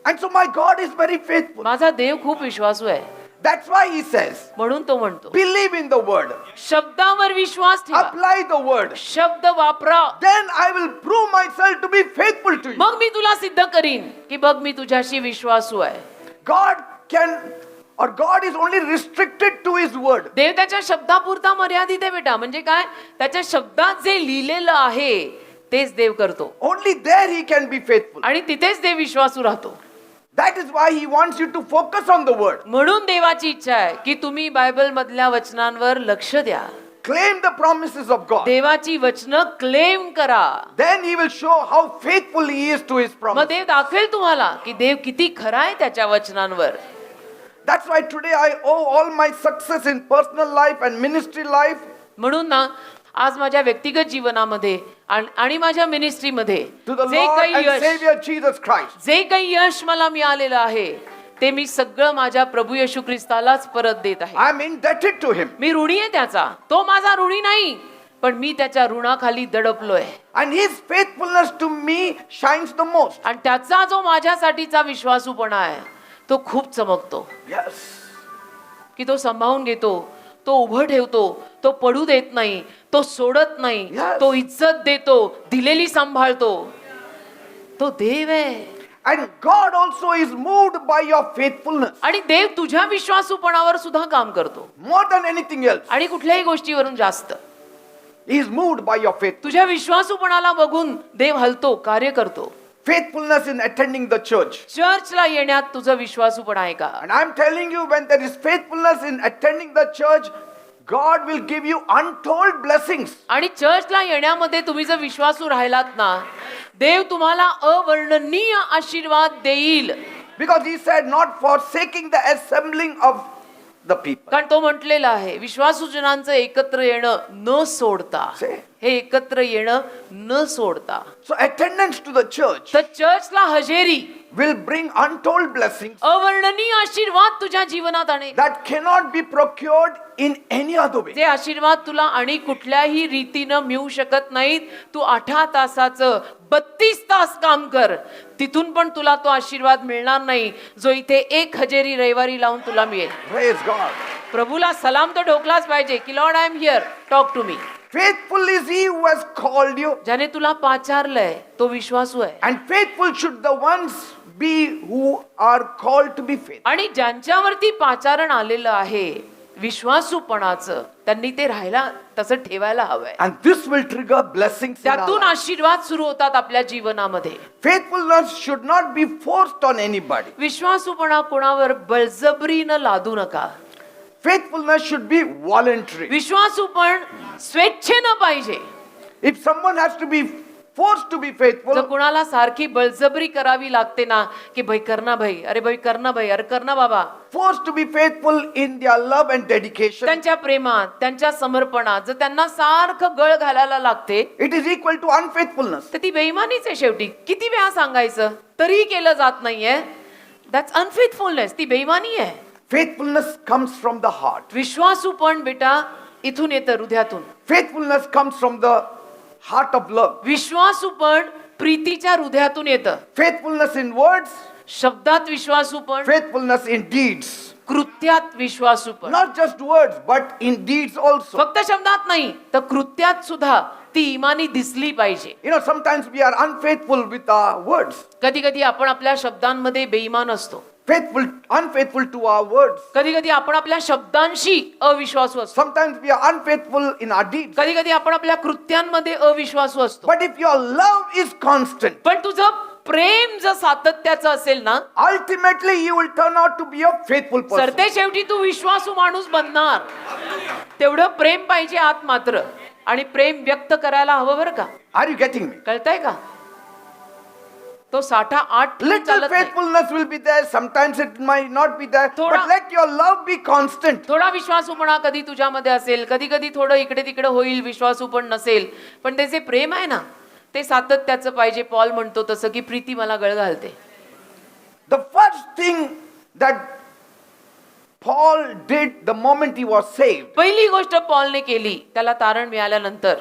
And so my God is very faithful. माझा देव खूप विश्वासू आहे. That's why He says, म्हणून तो म्हणतो believe in the word, शब्दावर विश्वास ठेवा, apply the word, शब्द वापरा, then I will prove myself to be faithful to you. मग मी तुला सिद्ध करीन की बघ मी तुझ्याशी विश्वासू आहे. God can, or God is only restricted to His word. देव त्याच्या शब्दापुरता मर्यादित आहे बेटा. म्हणजे काय? त्याच्या शब्दात जे लिहिलेलं आहे तेच देव करतो Only there He can be faithful. आणि तिथेच देव विश्वासू राहतो. That is why He wants you to focus on the word. म्हणून देवाची इच्छा आहे की तुम्ही बायबल मधल्या वचनांवर लक्ष द्या. Claim the promises of God. देवाची वचनं क्लेम करा. Then He will show how faithful He is to His मग promise. देव दाखवेल तुम्हाला की देव किती खरा आहे त्याच्या वचनांवर. That's why today I owe all my success in personal life and ministry life म्हणून ना आज माझ्या व्यक्तिगत जीवनामध्ये आणि माझ्या मिनिस्ट्रीमध्ये to the जे Lord काही and Yash Savior Jesus Christ. जे काही यश मला मिळालेलं आहे ते मी सगळं माझ्या प्रभू येशू ख्रिस्तालाच परत देत आहे. I'm indebted to Him. मी ऋणी आहे त्याचा, तो माझा ऋणी नाही, पण मी त्याच्या ऋणाखाली दडपलोय. And His faithfulness to me shines the most. आणि त्याचा जो माझ्यासाठीचा विश्वासूपणा आहे तो खूप चमकतो. Yes. की तो सांभाळून घेतो, तो उभं ठेवतो, तो पडू देत नाही, तो सोडत नाही, Yes. तो इज्जत देतो, दिलेली सांभाळतो. तो देव आहे. And God also is moved by your faithfulness आणि देव तुझ्या विश्वासूपणावर सुद्धा काम करतो more than anything else. आणि कुठल्याही गोष्टीवरून जास्त. He is moved by your faith. तुझ्या विश्वासूपणाला बघून देव हलतो, कार्य करतो. Faithfulness in attending the church. चर्चला येण्यात तुझं विश्वासूपण आहे का? And I'm telling you, when there is faithfulness in attending the church, God will give you untold blessings. आणि चर्चला येण्यामध्ये तुम्ही जर विश्वासू राहिलात ना, देव तुम्हाला अवर्णनीय आशीर्वाद देईल. Because He said, not forsaking the assembling of the people. कारण तो म्हटलेला आहे विश्वासूजनांचं एकत्र येणं न सोडता. Say. हे एकत्र येणं न सोडता. So attendance to the church तर चर्चला हजेरी will bring untold blessings अवर्णनीय आशीर्वाद तुझ्या जीवनात आणेल. that cannot be procured in any other way. जे आशीर्वाद तुला आणि कुठल्याही रीतीनं मिळू शकत नाहीत. तू 8 तासाचं 32 तास काम कर, तिथून पण तुला तो आशीर्वाद मिळणार नाही जो इथे एक हजेरी रविवारी लावून तुला मिळेल. Praise God. प्रभूला सलाम तर ठोकलाच पाहिजे की Lord I am here, talk to me. Faithful is He who has called you, ज्याने तुला पाचारलंय तो विश्वासू आहे. and faithful should the ones be who are called to be faithful. आणि ज्यांच्यावरती पाचारण आलेलं आहे विश्वासूपणाचं, त्यांनी ते राहायला तसं ठेवायला हवंय. And this will trigger blessings in our त्यातून life. आशीर्वाद सुरू होतात आपल्या जीवनामध्ये. Faithfulness should not be forced on anybody. विश्वासूपणा कोणावर बळजबरीनं लादू नका. Faithfulness should be voluntary. विश्वासूपण स्वेच्छेनं पाहिजे. If someone has to be forced to be faithful, जर कुणाला सारखी बळजबरी करावी लागते ना की भाई करना भाई, अरे भाई करना भाई, अरे करना बाबा, forced to be faithful in their love and dedication, त्यांच्या प्रेमात, त्यांच्या समर्पणात जर त्यांना सारखं गळ घालायला लागते it is equal to unfaithfulness. तर ती बेईमानीच आहे शेवटी. किती वेळा सांगायचं तरीही केलं जात नाहीये. That's unfaithfulness. ती बेईमानी आहे. Faithfulness comes from the heart. विश्वासूपण बेटा इथून येतं, हृदयातून. Faithfulness comes from the heart of love. विश्वासूपण प्रीतीच्या हृदयातून येतं. Faithfulness in words, शब्दात विश्वासूपण, faithfulness in deeds. कृत्यात विश्वासूपण. Not just words, but in deeds also. फक्त शब्दात नाही तर कृत्यात सुद्धा ती इमानी दिसली पाहिजे. You know, sometimes we are unfaithful with our words. कधी कधी आपण आपल्या शब्दांमध्ये बेईमान असतो. Unfaithful to our words. कधी कधी आपण आपल्या शब्दांशी अविश्वासू असतो. Sometimes we are unfaithful in our deeds. कधी कधी आपण आपल्या कृत्यांमध्ये अविश्वासू असतो. But if your love is constant, पण तुझं प्रेम जर सातत्याचं असेल ना, ultimately you will turn out to be a faithful person. सरते शेवटी तू विश्वासू माणूस बनणार. तेवढं प्रेम पाहिजे आत मात्र, आणि प्रेम व्यक्त करायला हवं बरं का. Are you getting me? कळतंय का? तो साठा 8 Little faithfulness will be there. Sometimes it might not be there. थोडा- But let your love be constant. थोडा विश्वासूपणा कधी तुझ्यामध्ये असेल, कधी कधी थोडं इकडे तिकडे होईल, विश्वासूपण नसेल, पण त्याचे प्रेम आहे ना ते सातत्याचं पाहिजे. पॉल म्हणतो तसं की प्रीती मला गळ घालते. The first thing that Paul did the moment he was saved, पहिली गोष्ट पॉलने केली त्याला तारण मिळाल्यानंतर.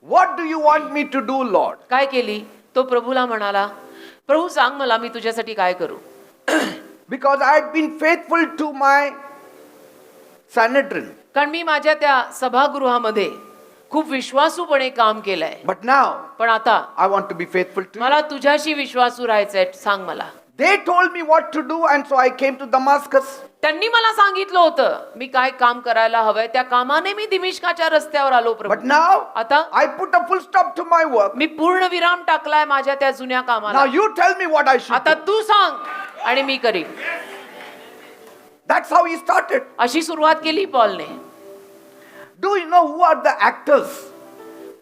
what do you want me to do, Lord? काय केली? तो प्रभूला म्हणाला, प्रभू सांग मला मी तुझ्यासाठी काय करू. Because I had been faithful to my Sanhedrin. कारण मी माझ्या त्या सभागृहामध्ये खूप विश्वासूपणे काम केलंय. But now पण आता I want to be faithful to you. मला तुझ्याशी विश्वासू राहायचंय. सांग मला. They told me what to do, and so I came to Damascus. त्यांनी मला सांगितलं होतं मी काय काम करायला हवंय. त्या कामाने मी दिमिश्काच्या रस्त्यावर आलो But प्रभू. now आता I put a full stop to my work. मी पूर्ण विराम टाकलाय माझ्या त्या जुन्या Now कामाला. you tell me what I should आता do. तू सांग आणि मी करीन. That's how he started. अशी सुरुवात केली पॉलने. Do you know who are the actors?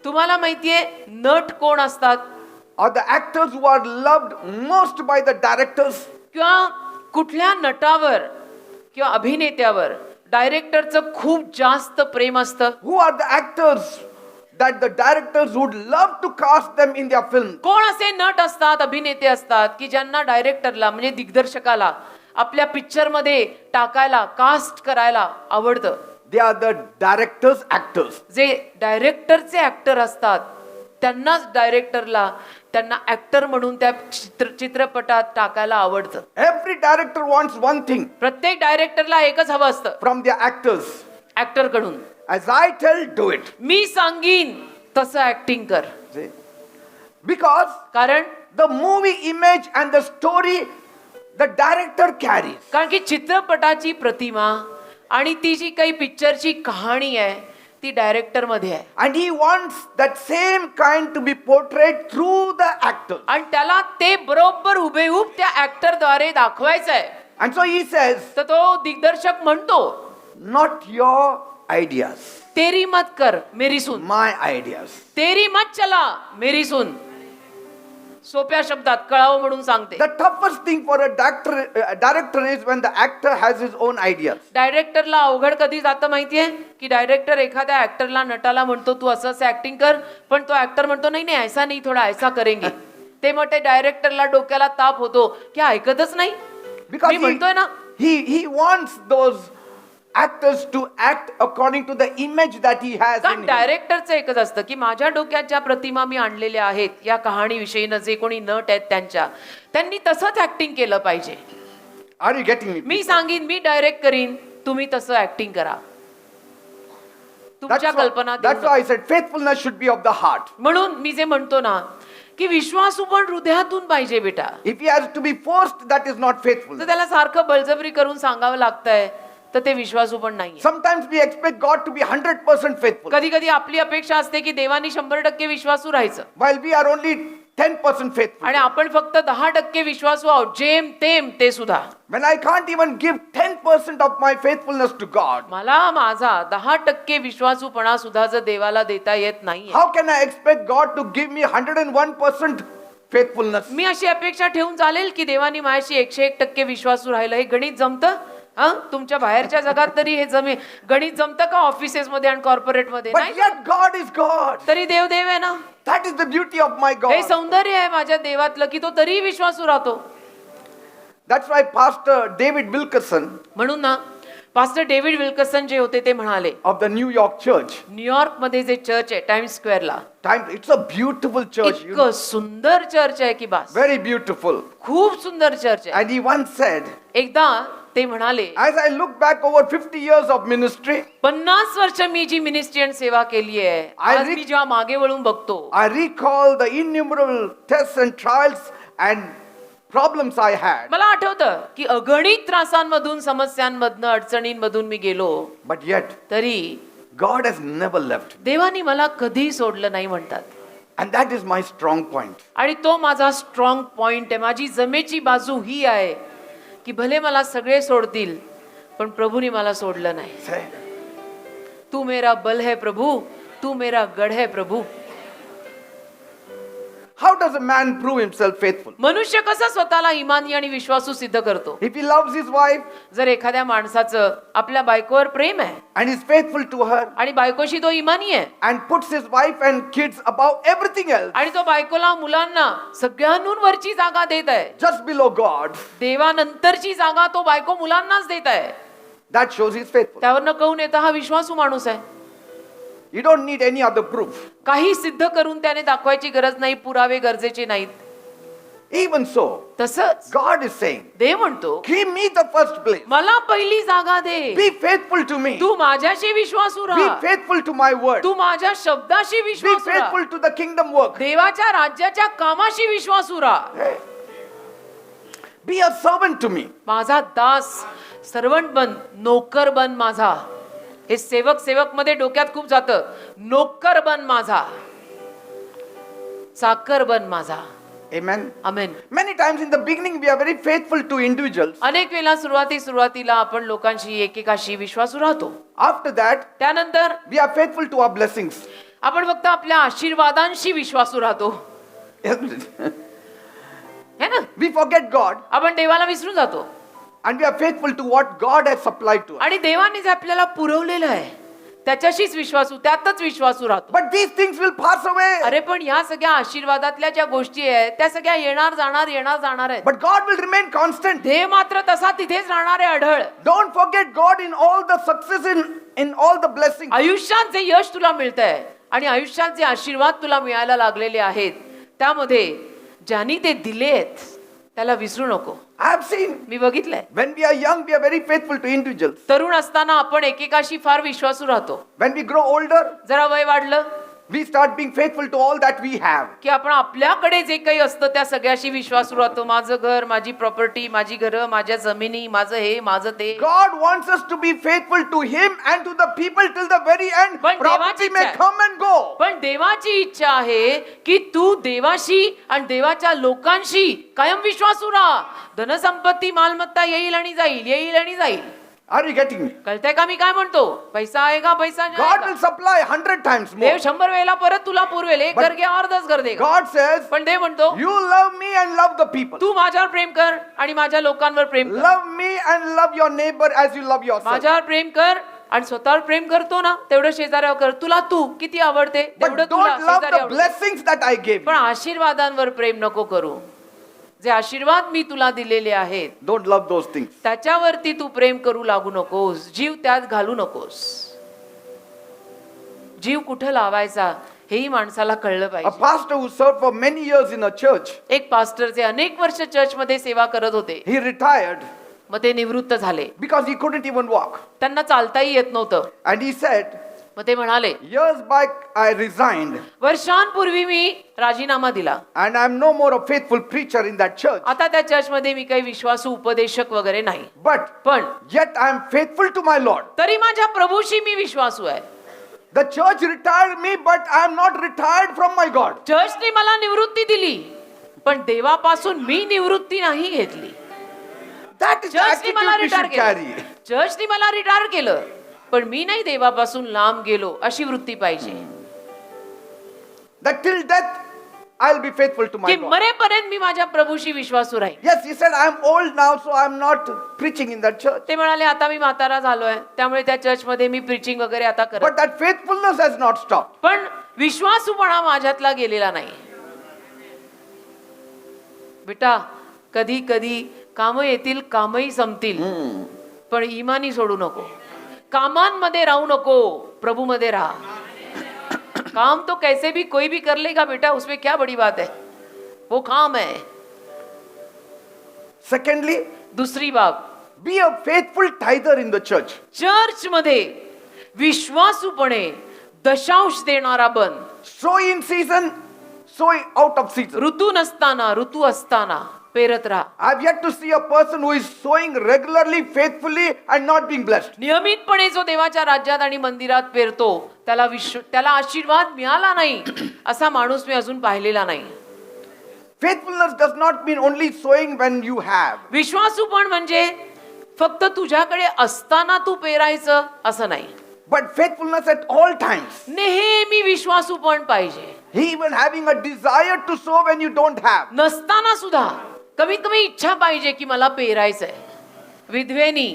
तुम्हाला माहितीये नट कोण असतात? Or the actors who are loved most by the directors? किंवा कुठल्या नटावर किंवा अभिनेत्यावर डायरेक्टरचं खूप जास्त प्रेम असतं. Who are the actors that the directors would love to cast them in their film? कोण असे नट असतात, अभिनेते असतात की ज्यांना डायरेक्टरला म्हणजे दिग्दर्शकाला आपल्या पिक्चर मध्ये टाकायला, कास्ट करायला आवडतं? They are the directors' actors. जे डायरेक्टरचे ऍक्टर असतात त्यांनाच डायरेक्टरला त्यांना ऍक्टर म्हणून त्या चित्रपटात टाकायला आवडतं. Every director wants one thing प्रत्येक डायरेक्टरला एकच हवं असतं from their actors. ऍक्टर कडून. As I tell, do it. मी सांगीन तसं ऍक्टिंग कर. See? Because कारण the movie image and the story the director carries. कारण की चित्रपटाची प्रतिमा आणि ती जी काही पिक्चरची कहाणी आहे ती डायरेक्टर मध्ये आहे. And he wants that same kind to be portrayed through the actors. आणि त्याला ते बरोबर हुबेहूब त्या ऍक्टर द्वारे दाखवायचं आहे. And so he says, तर तो दिग्दर्शक म्हणतो, not your ideas, तेरी मत कर मेरी सुन, my ideas. तेरी मत चला मेरी सुन. सोप्या शब्दात कळावं म्हणून सांगते. The toughest thing for a director is when the actor has his own ideas. डायरेक्टरला अवघड कधी जातं माहितीये की डायरेक्टर एखाद्या ऍक्टरला, नटाला म्हणतो तू असं असं ऍक्टिंग कर, पण तो ऍक्टर म्हणतो नाही नाही ऐसा नाही, थोडा ऐसा करेंगे. ते मग ते डायरेक्टरला डोक्याला ताप होतो की ऐकतच नाही. Because मी म्हणतोय ना, he wants those actors to act according to the image that he has in कारण him. डायरेक्टरचं एकच असतं की माझ्या डोक्यात ज्या प्रतिमा मी आणलेल्या आहेत या कहाणीविषयीनं, जे कोणी नट आहेत त्यांनी तसंच ऍक्टिंग केलं पाहिजे. Are you getting me? मी सांगीन, मी डायरेक्ट करीन, तुम्ही तसं ऍक्टिंग करा. तुमच्या कल्पना देऊ That's why I said faithfulness should be of the heart. म्हणून मी जे म्हणतो ना की विश्वासू पण हृदयातून पाहिजे बेटा. If he has to be forced, that is not तर faithfulness. त्याला सारखं बळजबरी करून सांगावं लागतंय तर ते विश्वासू पण नाही. Sometimes we expect God to be 100% faithful, कधी कधी आपली अपेक्षा असते की देवानी 100% विश्वासू राहायचं while we are only 10% faithful. आणि आपण फक्त 10% विश्वासू आहोत, जेम तेम ते सुद्धा. When I can't even give 10% of my faithfulness to God, मला माझा 10% विश्वासूपणा सुद्धा जर देवाला देता येत नाहीये, how can I expect God to give me 101% faithfulness? मी अशी अपेक्षा ठेवून चालेल की देवानी माझ्याशी 101% विश्वासू राहिलं? हे गणित जमतं? तुमच्या बाहेरच्या जगात तरी हे गणित जमतं का? ऑफिसेस मध्ये आणि कॉर्पोरेट मध्ये But नाही. yet God is God. तरी देव देव आहे ना. That is the beauty of my हे God. सौंदर्य आहे माझ्या देवातलं की तो तरी विश्वासू राहतो. That's why Pastor David Wilkerson म्हणून ना पास्टर डेव्हिड विल्कसन जे होते ते म्हणाले, of the New York church, New York मध्ये जे चर्च आहे times स्क्वेअरला, it's a beautiful church. इतकं सुंदर चर्च आहे की बस, Very beautiful. खूप सुंदर चर्च आहे. And he once said, एकदा ते म्हणाले, as I look back over 50 years of ministry, 50 वर्ष मी जी मिनिस्ट्री आणि सेवा केली आहे, आज मी जेव्हा मागे वळून बघतो, I recall the innumerable tests and trials and problems I had. मला आठवतं की अगणित त्रासांमधून, समस्यांमधून, अडचणींमधून मी गेलो, But yet, तरी God has never left. देवानी मला कधी सोडलं नाही म्हणतात. And that is my strong point. आणि तो माझा स्ट्रॉंग पॉइंट आहे. माझी जमेची बाजू ही आहे की भले मला सगळे सोडतील पण प्रभूने मला सोडलं नाही. Say, तू मेरा बल है प्रभू, तू मेरा गढ़ है प्रभू. how does a man prove himself faithful? मनुष्य कसा स्वतःला इमानी आणि विश्वासू सिद्ध करतो? If he loves his wife जर एखाद्या माणसाचं आपल्या बायकोवर प्रेम आहे and is faithful to her आणि बायकोशी तो इमानी आहे and puts his wife and kids above everything else, आणि तो बायकोला, मुलांना सगळ्यांहून वरची जागा देत आहे, just below God, देवानंतरची जागा तो बायको मुलांनाच देत आहे, that shows he's faithful. त्यावरनं कळून येतं हा विश्वासू माणूस आहे. You don't need any other proof. काही सिद्ध करून त्याने दाखवायची गरज नाही, पुरावे गरजेचे नाहीत. Even so, तसंच God is saying, देव म्हणतो, give me the first place. मला पहिली जागा दे. Be faithful to me. तू माझ्याशी विश्वासू Be राहा, faithful to my word. तू माझ्या शब्दाशी Be विश्वासू राहा, faithful to the kingdom work. देवाच्या राज्याच्या कामाशी विश्वासू राहा. Be a servant to me. माझा दास, सर्वंट बन, नोकर बन माझा. हे सेवक मध्ये डोक्यात खूप जातं. नोकर बन माझा, चाकर बन माझा. Amen. Amen. Many times in the beginning we are very faithful to individuals. अनेक वेळा सुरुवातीला आपण लोकांशी, एकेकाशी विश्वासू राहतो. After that, त्यानंतर we are faithful to our blessings. आपण फक्त आपल्या आशीर्वादांशी विश्वासू राहतो. है ना? We forget God आपण देवाला विसरून जातो. And we are faithful to what God has supplied to us. आणि देवाने जे आपल्याला पुरवलेलं आहे त्याच्याशीच विश्वासू, त्यातच विश्वासू राहतो. But these things will pass away. अरे पण ह्या सगळ्या आशीर्वादातल्या ज्या गोष्टी आहेत त्या सगळ्या येणार जाणार आहेत. But God will remain constant. देव मात्र तसा तिथेच राहणार आहे अढळ. Don't forget God in all the success, in all the blessings. आयुष्यात जे यश तुला मिळतंय आणि आयुष्यात जे आशीर्वाद तुला मिळायला लागलेले आहेत त्यामध्ये ज्यांनी ते दिलेत त्याला विसरू नको. I have seen मी बघितलंय. when we are young, we are very faithful to individuals. तरुण असताना आपण एकेकाशी फार विश्वासू राहतो. When we grow older, जरा वय वाढलं we start being faithful to all that we have. की आपण आपल्याकडे जे काही असतं त्या सगळ्याशी विश्वासू राहतो. माझं घर, माझी प्रॉपर्टी, माझी घरं, माझ्या जमिनी, माझं हे, माझं ते. God wants us to be faithful to Him and to the people till the very end. पण Property देवाची may इच्छा come and go. पण देवाची इच्छा आहे की तू देवाशी आणि देवाच्या लोकांशी कायम विश्वासू राहा. धनसंपत्ती मालमत्ता येईल आणि जाईल, येईल आणि जाईल. Are you getting me? कळतंय का मी काय म्हणतो? पैसा आएगा, पैसा God जाएगा. will supply 100 times more. देव 100 वेळेला परत तुला पुरवेल. एक But घर घ्या और 10 घर देगा. God says, पण देव म्हणतो you love me and love the people. तू माझ्यावर प्रेम कर आणि माझ्या लोकांवर प्रेम कर. Love me and love your neighbor as you love yourself. माझ्यावर प्रेम कर आणि स्वतःवर प्रेम करतो ना तेवढं शेजाऱ्यावर कर. तुला तू किती आवडते तेवढं But तुला don't love शेजारी the आवडते. blessings that I gave पण you. आशीर्वादांवर प्रेम नको करू. जे आशीर्वाद मी तुला दिलेले आहेत Don't love those things. त्याच्यावरती तू प्रेम करू लागू नकोस. जीव त्यात घालू नकोस. जीव कुठं लावायचा हेही माणसाला कळलं A पाहिजे. pastor who served for many years in a church, एक पास्टर जे अनेक वर्ष चर्चमध्ये सेवा करत होते he retired मग ते निवृत्त झाले. because he couldn't even walk. त्यांना चालताही येत नव्हतं. And he said, मग ते म्हणाले years back I resigned वर्षांपूर्वी मी राजीनामा दिला. and I'm no more a faithful preacher in that church. आता त्या चर्चमध्ये मी काही विश्वासू उपदेशक वगैरे नाही. But पण yet I am faithful to my Lord. तरी माझ्या प्रभूशी मी विश्वासू आहे. The church retired me, but I am not retired from my God. चर्चने मला निवृत्ती दिली पण देवापासून मी निवृत्ती नाही घेतली. That is the चर्चने मला attitude we retire should carry. केलं. चर्चने मला रिटायर केलं पण मी नाही देवापासून लांब गेलो अशी वृत्ती पाहिजे. That till death I'll be faithful to my की God. मरेपर्यंत मी माझ्या प्रभूशी विश्वासू राहील. Yes, he said, I am old now, so I am not preaching in that church. ते म्हणाले आता मी म्हातारा झालोय त्यामुळे त्या चर्चमध्ये मी प्रीचिंग वगैरे आता करत. But that faithfulness has not stopped. पण विश्वासूपणा माझ्यातला गेलेला नाही. बेटा कधी कधी कामं येतील, कामही संपतील, पण इमानी सोडू नको. कामांमध्ये राहू नको, प्रभूमध्ये राहा. काम तो कैसे भी कोई भी कर लेगा बेटा, उसमें क्या बड़ी बात है, वो काम है. Secondly, दुसरी बाब, be a faithful tither in the church. Church मध्ये विश्वासूपणे दशांश देणारा बन. Sow in season, sow out of season. ऋतू नसताना ऋतू असताना पेरत राहा. I've yet to see a person who is sowing regularly, faithfully and not being blessed. नियमितपणे जो देवाच्या राज्यात आणि मंदिरात पेरतो त्याला आशीर्वाद मिळाला नाही असा माणूस मी अजून पाहिलेला नाही. Faithfulness does not mean only sowing when you have. विश्वासूपण म्हणजे फक्त तुझ्याकडे असताना तू पेरायचं असं नाही. But faithfulness at all times. नेहमी विश्वासूपण पाहिजे. Even having a desire to sow when you don't have. नसताना सुद्धा कमीत कमी इच्छा पाहिजे की मला पेरायचंय. विधवेनी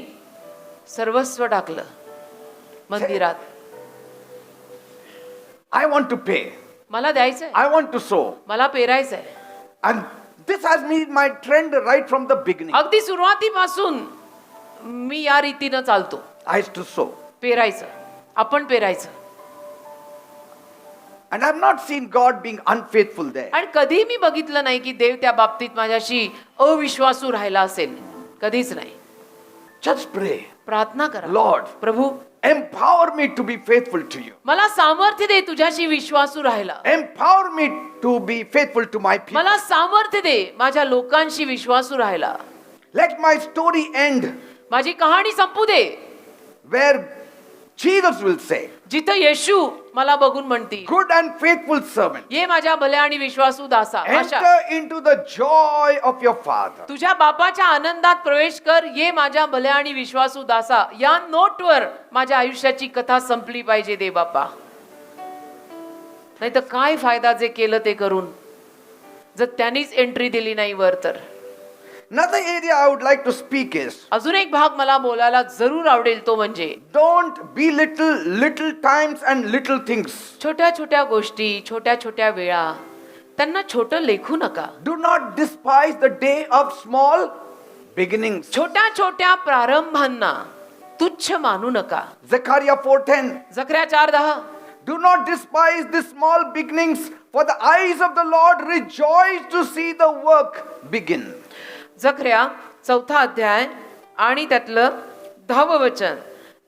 सर्वस्व टाकलं मंदिरात. I want to pay. मला द्यायचंय, I want to sow. मला पेरायचंय. And this has been my trend right from the beginning. अगदी सुरुवातीपासून मी या रीतीनं चालतो. I used to sow. पेरायचं, आपण पेरायचं. And I've not seen God being unfaithful there. आणि कधी मी बघितलं नाही की देव त्या बाबतीत माझ्याशी अविश्वासू राहिला असेल. कधीच नाही. Just pray. प्रार्थना करा, Lord, Prabhu empower me to be faithful to you. मला सामर्थ्य दे तुझ्याशी विश्वासू राहायला. Empower me to be faithful to my people. मला सामर्थ्य दे माझ्या लोकांशी विश्वासू राहायला. Let my story end माझी कहाणी संपू दे where Jesus will say, जिथं येशू मला बघून म्हणतील, good and faithful servant, ये माझ्या भल्या आणि विश्वासू दासा, अशा enter into the joy of your Father. तुझ्या बापाच्या आनंदात प्रवेश कर. ये माझ्या भल्या आणि विश्वासू दासा. या नोटवर माझ्या आयुष्याची कथा संपली पाहिजे दे बापा. नाही तर काय फायदा जे केलं ते करून, जर त्यांनीच एंट्री दिली नाही वर तर. Another area I would like to speak is, अजून एक भाग मला बोलायला जरूर आवडेल तो म्हणजे don't belittle little times and little things. छोट्या छोट्या गोष्टी, छोट्या छोट्या वेळा, त्यांना छोटं लेखू नका. Do not despise the day of small beginnings. छोट्या छोट्या प्रारंभांना तुच्छ मानू नका. Zechariah 4:10. जकर्या 4:10. Do not despise the small beginnings, for the eyes of the Lord rejoice to see the work begin. जकर्या 4था अध्याय आणि त्यातलं 10वं वचन.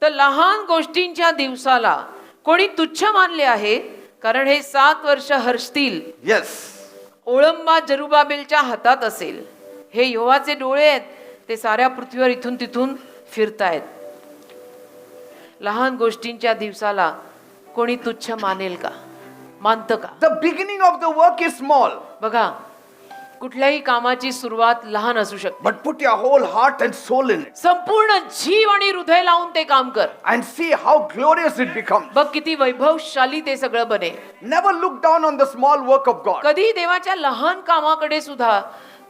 तर लहान गोष्टींच्या दिवसाला कोणी तुच्छ मानले आहे, कारण हे 7 वर्ष हर्षतील. Yes. ओळंबा जरुबाबेलच्या हातात असेल. हे यहोवाचे डोळे आहेत, ते साऱ्या पृथ्वीवर इथून तिथून फिरतायत. लहान गोष्टींच्या दिवसाला कोणी तुच्छ मानेल का? मानतं का? The beginning of the work is small, बघा, कुठल्याही कामाची सुरुवात लहान असू शकते, but put your whole heart and soul in it संपूर्ण जीव आणि हृदय लावून ते काम कर. and see how glorious it becomes. बघ किती वैभवशाली ते सगळं बने. Never look down on the small work of God. कधी देवाच्या लहान कामाकडे सुद्धा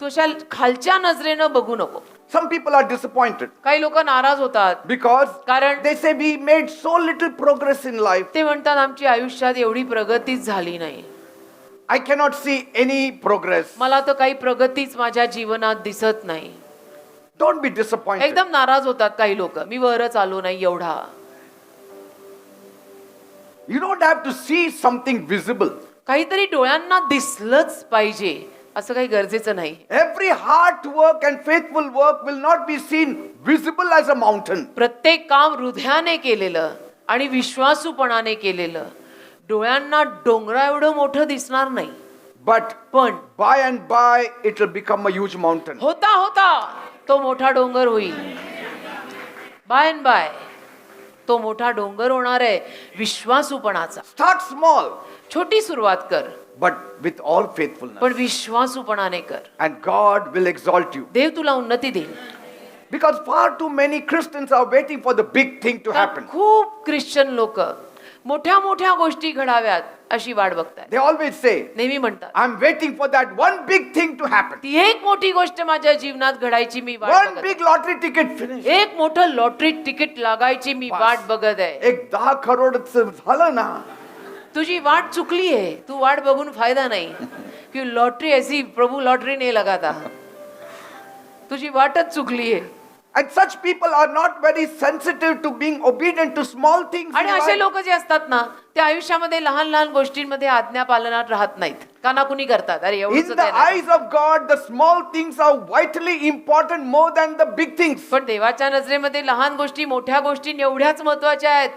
तू अशा खालच्या नजरेनं बघू नको. Some people are disappointed काही लोक नाराज होतात, because कारण they say we made so little progress in life. ते म्हणतात आमची आयुष्यात एवढी प्रगतीच झाली नाही. I cannot see any progress. मला तर काही प्रगतीच माझ्या जीवनात दिसत नाही. Don't be disappointed. एकदम नाराज होतात काही लोक, मी वरच आलो नाही एवढा. You don't have to see something visible. काहीतरी डोळ्यांना दिसलंच पाहिजे असं काही गरजेचं नाही. Every hard work and faithful work will not be seen visible as a mountain. प्रत्येक काम हृदयाने केलेलं आणि विश्वासूपणाने केलेलं डोळ्यांना डोंगरा एवढं मोठं दिसणार नाही, But पण by and by it will become a huge mountain. होता होता तो मोठा डोंगर होईल. बाय अँड बाय तो मोठा डोंगर होणार आहे विश्वासूपणाचा. Start small, छोटी सुरुवात कर, but with all faithfulness. पण विश्वासूपणाने कर. And God will exalt you. देव तुला उन्नती देईल. Because far too many Christians are waiting for the big thing to happen. खूप ख्रिश्चन लोक मोठ्या मोठ्या गोष्टी घडाव्यात अशी वाट बघतात. They always say, नेहमी म्हणतात I'm waiting for that one big thing to happen. ती एक मोठी गोष्ट माझ्या जीवनात घडायची मी वाट One बघत big lottery ticket finish. आहे. एक मोठं लॉटरी तिकीट लागायची मी बस. वाट बघत आहे. एक 10 करोडचं झालं ना, तुझी वाट चुकली आहे. तू वाट बघून फायदा नाही की लॉटरी ऐसी प्रभू लॉटरी नाही लगाता. तुझी वाटच चुकली आहे. and such people are not very sensitive to being obedient to small things. आणि in असे life. लोक जे असतात ना, ते आयुष्यामध्ये लहान लहान गोष्टींमध्ये आज्ञा पालनात राहत नाहीत. कानाकुनी करतात. अरे In एवढंच the काय नाही. eyes of God, the small things are vitally important more than the big things. पण देवाच्या नजरेमध्ये लहान गोष्टी मोठ्या गोष्टी एवढ्याच महत्वाच्या आहेत.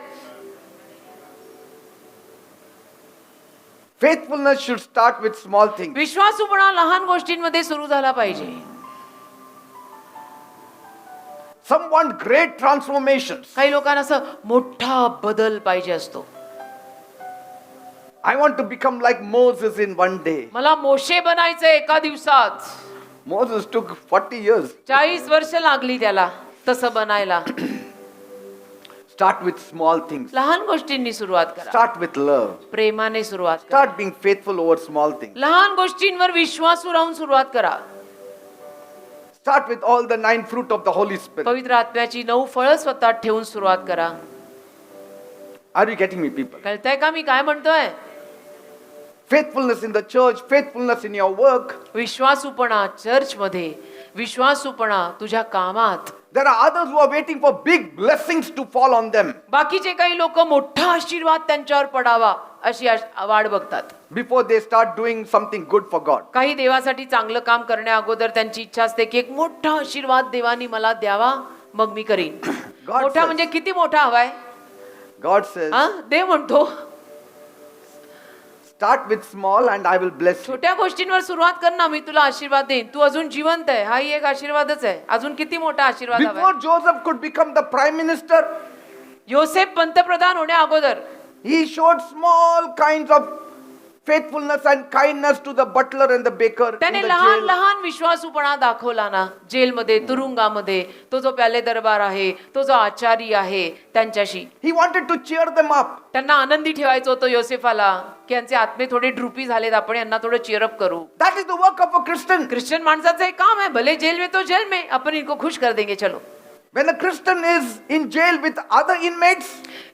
Faithfulness should start with small things. विश्वासूपणा लहान गोष्टींमध्ये सुरू झाला पाहिजे. Some want great transformations. काही लोकांना असं मोठा बदल पाहिजे असतो. I want to become like Moses in one day. मला मोशे बनायचंय एका दिवसात. Moses took 40 years. 40 वर्ष लागली त्याला तसं बनायला. Start with small things. लहान गोष्टींनी सुरुवात करा. Start with love. प्रेमाने सुरुवात करा. Start being faithful over small things. लहान गोष्टींवर विश्वासू राहून सुरुवात करा. Start with all the 9 fruit of the Holy Spirit. पवित्र आत्म्याची 9 फळं स्वतः ठेवून सुरुवात करा. Are you getting me, people? कळतंय का मी काय म्हणतोय? Faithfulness in the church, faithfulness in your work. विश्वासूपणा चर्च मध्ये, विश्वासूपणा तुझ्या कामात. There are others who are waiting for big blessings to fall on them बाकीचे काही लोक मोठा आशीर्वाद त्यांच्यावर पडावा अशी वाट बघतात. before they start doing something good for God. काही देवासाठी चांगलं काम करण्या अगोदर त्यांची इच्छा असते की एक मोठा आशीर्वाद देवानी मला द्यावा मग मी करीन. God मोठा says- म्हणजे किती मोठा हवाय? God says, हा, देव म्हणतो start with small and I will bless you. छोट्या गोष्टींवर सुरुवात कर ना, मी तुला आशीर्वाद देईन. तू अजून जिवंत आहे, हाही एक आशीर्वादच आहे. अजून किती मोठा आशीर्वाद हवाय? Before Joseph could become the prime minister, योसेफ पंतप्रधान होण्या अगोदर he showed small kinds of faithfulness and kindness to the butler and the baker in त्याने the लहान jail. लहान विश्वासूपणा दाखवला ना जेलमध्ये तुरुंगामध्ये तो जो प्याले दरबार आहे तो जो आचारी आहे त्यांच्याशी He wanted to cheer them up. त्यांना आनंदी ठेवायचं होतं योसेफाला की यांचे आत्मे थोडे ड्रुपी झालेत आपण यांना थोडं चीअरअप करू That is the work of a Christian. Christian माणसाचं एक काम है भले जेल में तो जेल में अपन इनको खुश कर देंगे चलो When a Christian is in jail with other inmates,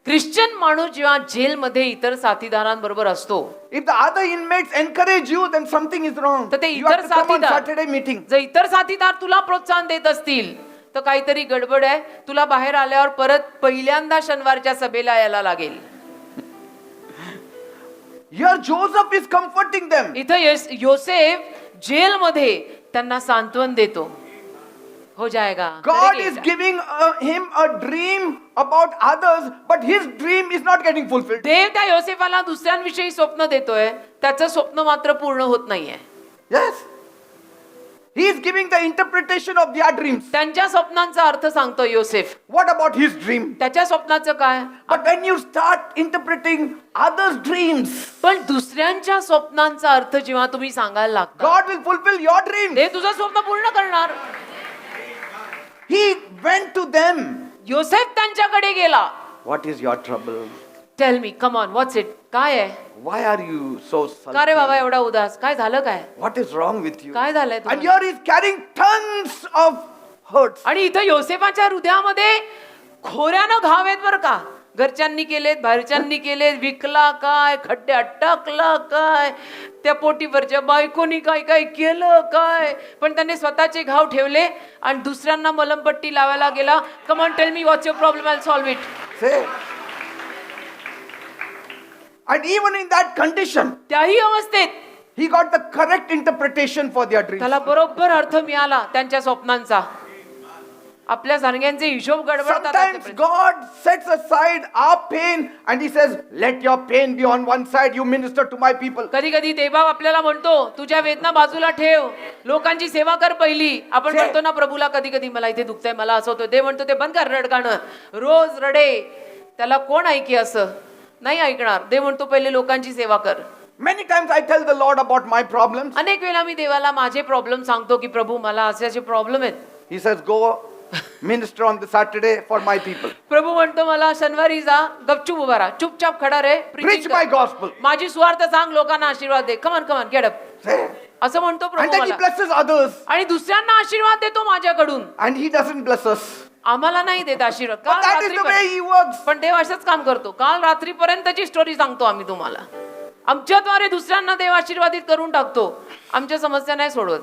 Christian माणूस जेव्हा जेलमध्ये इतर साथीदारांबरोबर असतो if the other inmates encourage you, then something is wrong. तर ते You have इतर to come on साथीदार Saturday meeting. जर इतर साथीदार तुला प्रोत्साहन देत असतील तर काहीतरी गडबड आहे तुला बाहेर आल्यावर परत पहिल्यांदा शनिवारच्या सभेला यायला लागेल Here Joseph is comforting them. इथं योसेफ जेलमध्ये त्यांना सांत्वन देतो हो जाएगा God करेंगे is ऐसा. giving him a dream about others, but his dream is not getting fulfilled. देव त्या योसेफाला दुसऱ्यांविषयी स्वप्न देतोय त्याचं स्वप्न मात्र पूर्ण होत नाहीये Yes. He is giving the interpretation of their dreams. त्यांच्या स्वप्नांचा अर्थ सांगतो योसेफ What about his dream? त्याच्या स्वप्नाचं काय But when you start interpreting others' dreams, पण दुसऱ्यांच्या स्वप्नांचा अर्थ जेव्हा तुम्ही सांगायला लागता God will fulfill your dream. देव तुझं स्वप्न पूर्ण करणार He went to them. योसेफ त्यांच्याकडे गेला What is your trouble? Tell me come on what's it काय आहे Why are you so का रे बाबा sulky? एवढा उदास काय झालं काय What is wrong with you? काय झालंय And तुम्हाला? here he is carrying tons of hurts. आणि इथं योसेफाच्या हृदयामध्ये खोऱ्यानं घाव आहेत बरं का घरच्यांनी केलेत बाहेरच्यांनी केलेत विकला काय खड्ड्यात टाकला काय त्या पोटीवरच्या बायकोनी काय काय केलं काय पण त्याने स्वतःचे घाव ठेवले आणि दुसऱ्यांना मलमपट्टी लावायला गेला come on tell me what's your problem I solve it Say. And even in that condition, त्याही अवस्थेत he got the correct interpretation for their dreams. त्याला बरोबर अर्थ मिळाला त्यांच्या स्वप्नांचा आपल्या सांग्यांचे हिशोब गडबडतात Sometimes आतापर्यंत. God sets aside our pain and he says, let your pain be on one side, you minister to my people. कधी कधी देवबाप आपल्याला म्हणतो तुझ्या वेदना बाजूला ठेव लोकांची सेवा कर पहिली आपण छे. म्हणतो ना प्रभूला कधी कधी मला इथे दुखतंय मला असं होतं ते म्हणतो ते बंद कर रडगाणं रोज रडे त्याला कोण ऐकी असं नाही ऐकणार देव म्हणतो पहिले लोकांची सेवा कर Many times I tell the Lord about my problems. अनेक वेळा मी देवाला माझे प्रॉब्लेम सांगतो की प्रभू मला असे असे प्रॉब्लेम आहेत He says, go minister on the Saturday for my people. प्रभू म्हणतो मला शनिवारी जा गपचूप उभा राहा चुपचाप खडा रे Preach preaching my कर. gospel. माझी सुवार्थ सांग लोकांना आशीर्वाद दे कमन कमन गेट अप Say. असं म्हणतो And प्रभू then he मला blesses others आणि दुसऱ्यांना आशीर्वाद देतो माझ्याकडून and he doesn't bless us. आम्हाला नाही देत आशीर्वाद But काल that is the way रात्रीपर्यंत he works. पण देव असंच काम करतो काल रात्रीपर्यंतची स्टोरी सांगतो आम्ही तुम्हाला आमच्याद्वारे दुसऱ्यांना देव आशीर्वादित करून टाकतो आमच्या समस्या नाही सोडवत